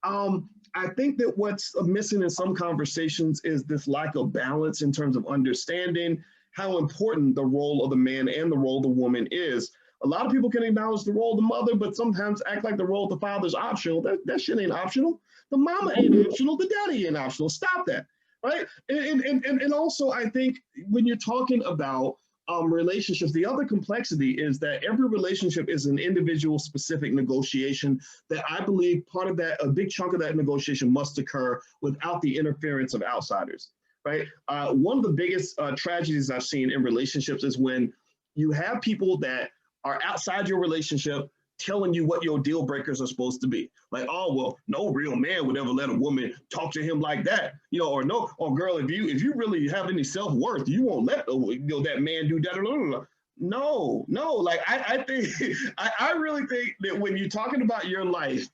I think that what's missing in some conversations is this lack of balance in terms of understanding how important the role of the man and the role of the woman is. A lot of people can acknowledge the role of the mother, but sometimes act like the role of the father is optional. That shit ain't optional. The mama ain't optional. The daddy ain't optional. Stop that. Right. And also, I think when you're talking about relationships, the other complexity is that every relationship is an individual specific negotiation that I believe part of that, a big chunk of that negotiation must occur without the interference of outsiders, right? One of the biggest tragedies I've seen in relationships is when you have people that are outside your relationship telling you what your deal breakers are supposed to be. Like, oh, well, no real man would ever let a woman talk to him like that, you know, or no, or girl, if you really have any self-worth, you won't let that man do that. No, like I think, I really think that when you're talking about your life,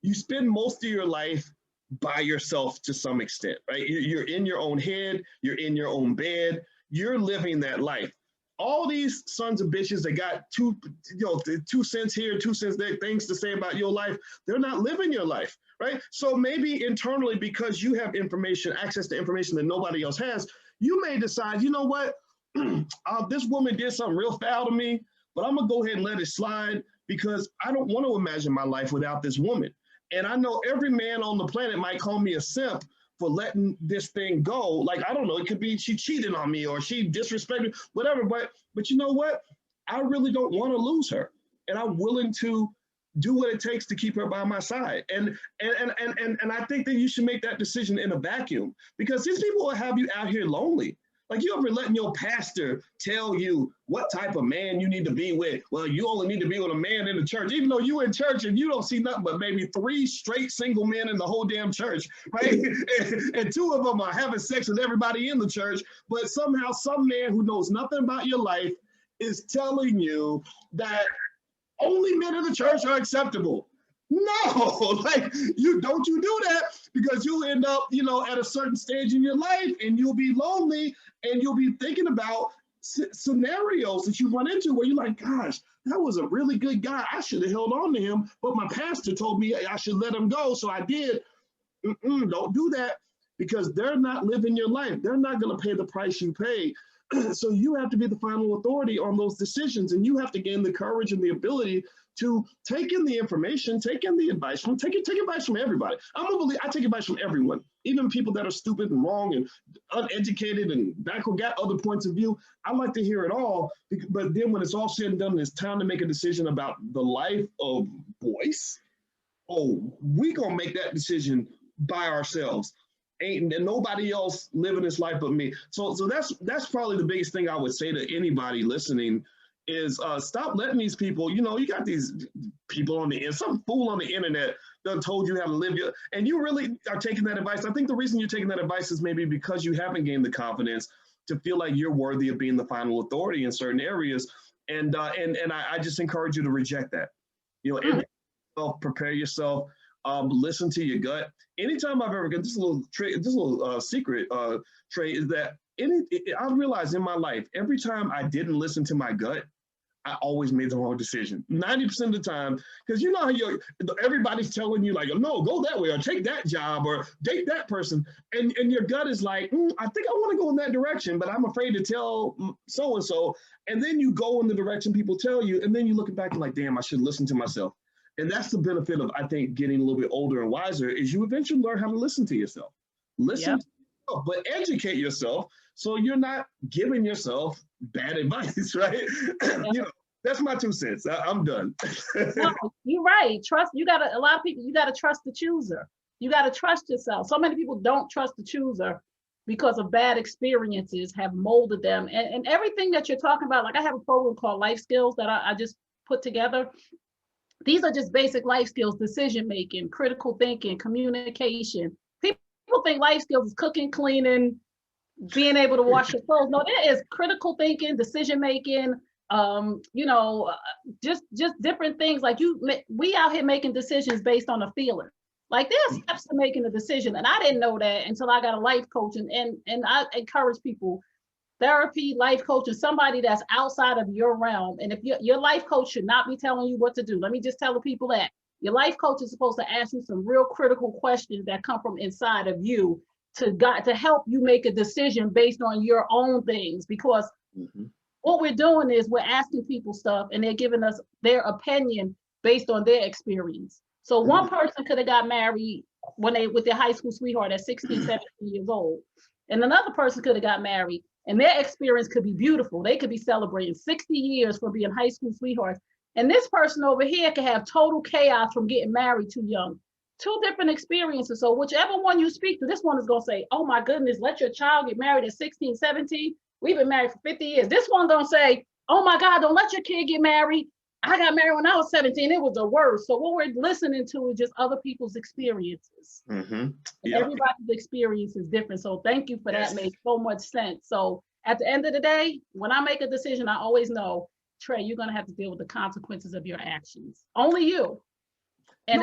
you spend most of your life by yourself to some extent, right? You're in your own head, you're in your own bed, you're living that life. All these sons of bitches that got 2 cents here, 2 cents there, things to say about your life, they're not living your life, right? So maybe internally, because you have information, access to information that nobody else has, you may decide, you know what, this woman did something real foul to me, but I'm gonna go ahead and let it slide because I don't want to imagine my life without this woman. And I know every man on the planet might call me a simp for letting this thing go. Like, I don't know, it could be she cheated on me or she disrespected, whatever. But you know what? I really don't want to lose her. And I'm willing to do what it takes to keep her by my side. And I think that you should make that decision in a vacuum, because these people will have you out here lonely. Like, you ever letting your pastor tell you what type of man you need to be with? Well, you only need to be with a man in the church, even though you in church and you don't see nothing but maybe 3 straight single men in the whole damn church, right? and 2 of them are having sex with everybody in the church. But somehow some man who knows nothing about your life is telling you that only men in the church are acceptable. No, like, don't you do that, because you'll end up, you know, at a certain stage in your life and you'll be lonely and you'll be thinking about scenarios that you run into where you're like, gosh, that was a really good guy. I should have held on to him, but my pastor told me I should let him go, so I did. Don't do that, because they're not living your life. They're not going to pay the price you pay. So you have to be the final authority on those decisions, and you have to gain the courage and the ability to take in the information, take in the advice take advice from everybody. I take advice from everyone, even people that are stupid and wrong and uneducated and backward, got other points of view. I like to hear it all, but then when it's all said and done, and it's time to make a decision about the life of Boyce, we gonna make that decision by ourselves. Ain't nobody else living this life but me. So that's probably the biggest thing I would say to anybody listening is stop letting these people, you know, you got these people on the some fool on the internet that told you how to live your, and you really are taking that advice. I think the reason you're taking that advice is maybe because you haven't gained the confidence to feel like you're worthy of being the final authority in certain areas. And I just encourage you to reject that. You know, prepare yourself. Listen to your gut. Anytime I've ever got this little secret, Trey, is that I realized in my life, every time I didn't listen to my gut, I always made the wrong decision 90% of the time, because you know how everybody's telling you like, no, go that way or take that job or date that person, and your gut is like, I think I want to go in that direction, but I'm afraid to tell so and so, and then you go in the direction people tell you, and then you look back and like, damn, I should listen to myself. And that's the benefit of, I think, getting a little bit older and wiser, is you eventually learn how to listen to yourself. Listen to yourself, but educate yourself so you're not giving yourself bad advice, right? You know, that's my 2 cents. I'm done. No, you're right. Trust, a lot of people, you gotta trust the chooser. You gotta trust yourself. So many people don't trust the chooser because of bad experiences have molded them. And everything that you're talking about, like I have a program called Life Skills that I just put together. These are just basic life skills: decision-making, critical thinking, communication. People think life skills is cooking, cleaning, being able to wash your clothes. No, it is critical thinking, decision-making, you know, just different things. Like we out here making decisions based on a feeling. Like there's steps to making a decision. And I didn't know that until I got a life coach. And I encourage people, therapy, life coach is somebody that's outside of your realm. And if your life coach should not be telling you what to do. Let me just tell the people that your life coach is supposed to ask you some real critical questions that come from inside of you to help you make a decision based on your own things. Because what we're doing is we're asking people stuff and they're giving us their opinion based on their experience. So one person could have got married with their high school sweetheart at 16, 17 years old. And another person could have got married, and their experience could be beautiful. They could be celebrating 60 years for being high school sweethearts. And this person over here could have total chaos from getting married too young. 2 different experiences. So whichever one you speak to, this one is going to say, oh my goodness, let your child get married at 16, 17. We've been married for 50 years. This one going to say, oh my God, don't let your kid get married. I got married when I was 17. It was the worst. So what we're listening to is just other people's experiences. And everybody's experience is different. So thank you for that. Makes so much sense. So at the end of the day, when I make a decision, I always know, Trey, you're going to have to deal with the consequences of your actions. Only you. And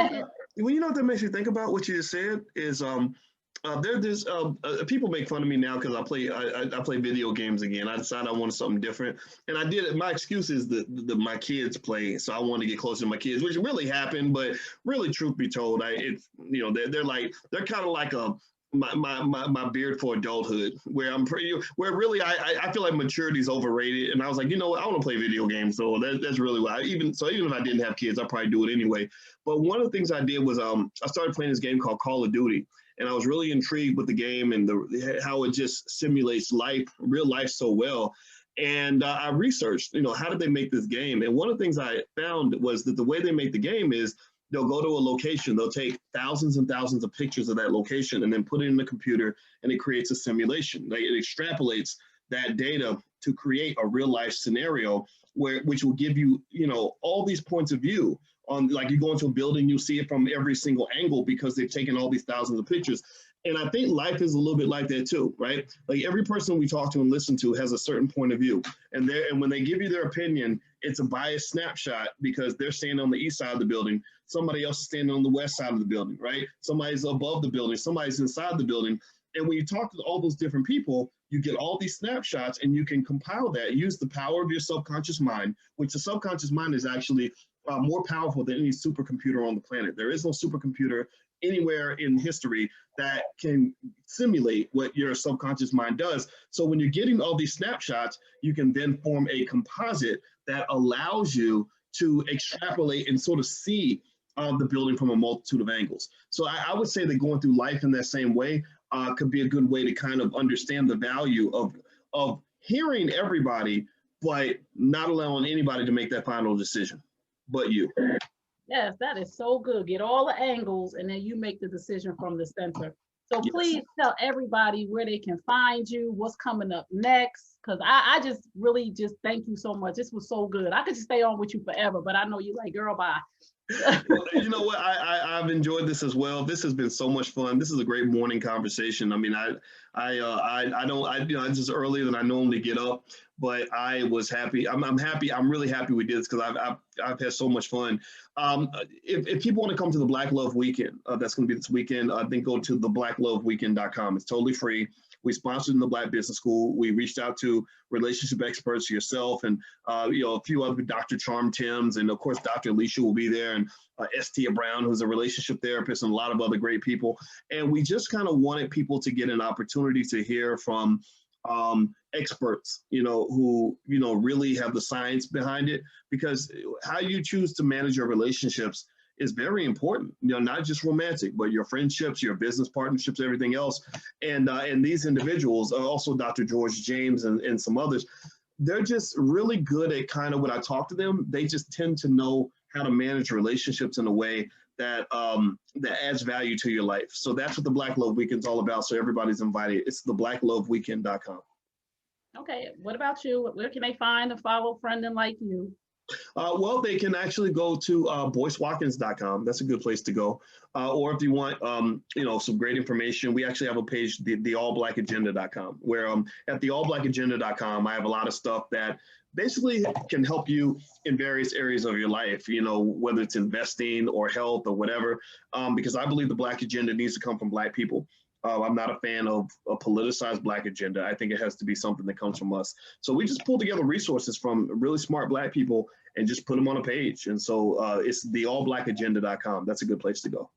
well, you know what that makes me think about what you just said is there's people make fun of me now because I play video games again. I decided I wanted something different, and I did it. My excuse is that my kids play, so I want to get closer to my kids, which really happened. But really, truth be told, it's, you know, they're kind of like my beard for adulthood, where really I feel like maturity is overrated, and I was like, you know what, I want to play video games, so that's really why. Even if I didn't have kids, I'd probably do it anyway. But one of the things I did was I started playing this game called Call of Duty, and I was really intrigued with the game and how it just simulates real life so well. And I researched, you know, how did they make this game? And one of the things I found was that the way they make the game is they'll go to a location, they'll take thousands and thousands of pictures of that location and then put it in the computer, and it creates a simulation. Like, it extrapolates that data to create a real life scenario which will give you, you know, all these points of view on, like, you go into a building, you see it from every single angle because they've taken all these thousands of pictures. And I think life is a little bit like that too, right? Like, every person we talk to and listen to has a certain point of view. And when they give you their opinion, it's a biased snapshot because they're standing on the east side of the building. Somebody else is standing on the west side of the building, right? Somebody's above the building, somebody's inside the building. And when you talk to all those different people, you get all these snapshots and you can compile that, use the power of your subconscious mind, which the subconscious mind is actually more powerful than any supercomputer on the planet. There is no supercomputer anywhere in history that can simulate what your subconscious mind does. So when you're getting all these snapshots, you can then form a composite that allows you to extrapolate and sort of see the building from a multitude of angles. So I would say that going through life in that same way could be a good way to kind of understand the value of hearing everybody, but not allowing anybody to make that final decision but you. Yes, that is so good. Get all the angles and then you make the decision from the center. So please tell everybody where they can find you, what's coming up next, because I just really just thank you so much. This was so good. I could just stay on with you forever, but I know you like, girl, bye. Well, you know what? I've enjoyed this as well. This has been so much fun. This is a great morning conversation. I mean, I don't, you know, it's just earlier than I normally get up, but I was happy. I'm happy. I'm really happy we did this because I've had so much fun. If people want to come to the Black Love Weekend, that's going to be this weekend, then go to theBlackLoveWeekend.com. It's totally free. We sponsored in the Black Business School. We reached out to relationship experts, yourself, and you know, a few other, Dr. Charm Timms, and of course Dr. Alicia will be there, and Estia Brown, who's a relationship therapist, and a lot of other great people. And we just kind of wanted people to get an opportunity to hear from experts, you know, who, you know, really have the science behind it, because how you choose to manage your relationships is very important, you know, not just romantic, but your friendships, your business partnerships, everything else. And these individuals, also Dr. George James and some others, they're just really good at kind of, when I talk to them, they just tend to know how to manage relationships in a way that that adds value to your life. So that's what the Black Love Weekend's all about. So everybody's invited. It's theBlackLoveWeekend.com. Okay, what about you? Where can they find a follow friend and like you? Well, they can actually go to BoyceWatkins.com. That's a good place to go. Or if you want, you know, some great information, we actually have a page, the allblackagenda.com, where at the allblackagenda.com, I have a lot of stuff that basically can help you in various areas of your life, you know, whether it's investing or health or whatever, because I believe the Black agenda needs to come from Black people. I'm not a fan of a politicized Black agenda. I think it has to be something that comes from us. So we just pull together resources from really smart Black people and just put them on a page. And so it's theallblackagenda.com. That's a good place to go.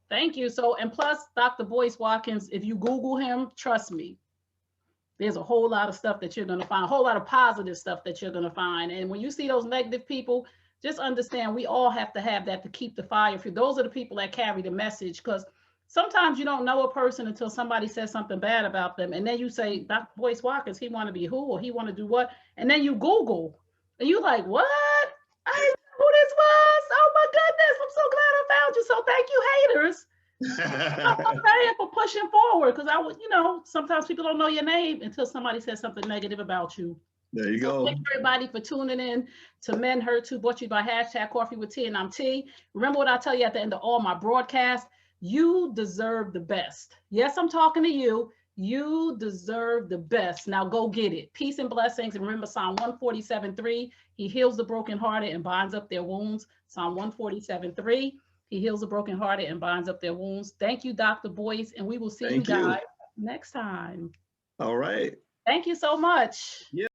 Thank you. So, and plus Dr. Boyce Watkins, if you Google him, trust me, there's a whole lot of stuff that you're going to find, a whole lot of positive stuff that you're going to find. And when you see those negative people, just understand we all have to have that to keep the fire. For those are the people that carry the message, because sometimes you don't know a person until somebody says something bad about them. And then you say, Dr. Boyce Watkins, he want to be who, or he want to do what? And then you Google and you like, what? I didn't know who this was. Oh my goodness. I'm so glad I found you. So thank you, haters. I'm for pushing forward, because I would, you know, sometimes people don't know your name until somebody says something negative about you. There you go. Thank everybody for tuning in to Men Heard To, brought to you by #Coffee with T, and I'm T. Remember what I tell you at the end of all my broadcasts: you deserve the best. Yes, I'm talking to you. You deserve the best. Now go get it. Peace and blessings. And remember Psalm 147:3, he heals the brokenhearted and binds up their wounds. Psalm 147:3, he heals the brokenhearted and binds up their wounds. Thank you, Dr. Boyce, and we will see you guys next time. All right. Thank you so much. Yeah.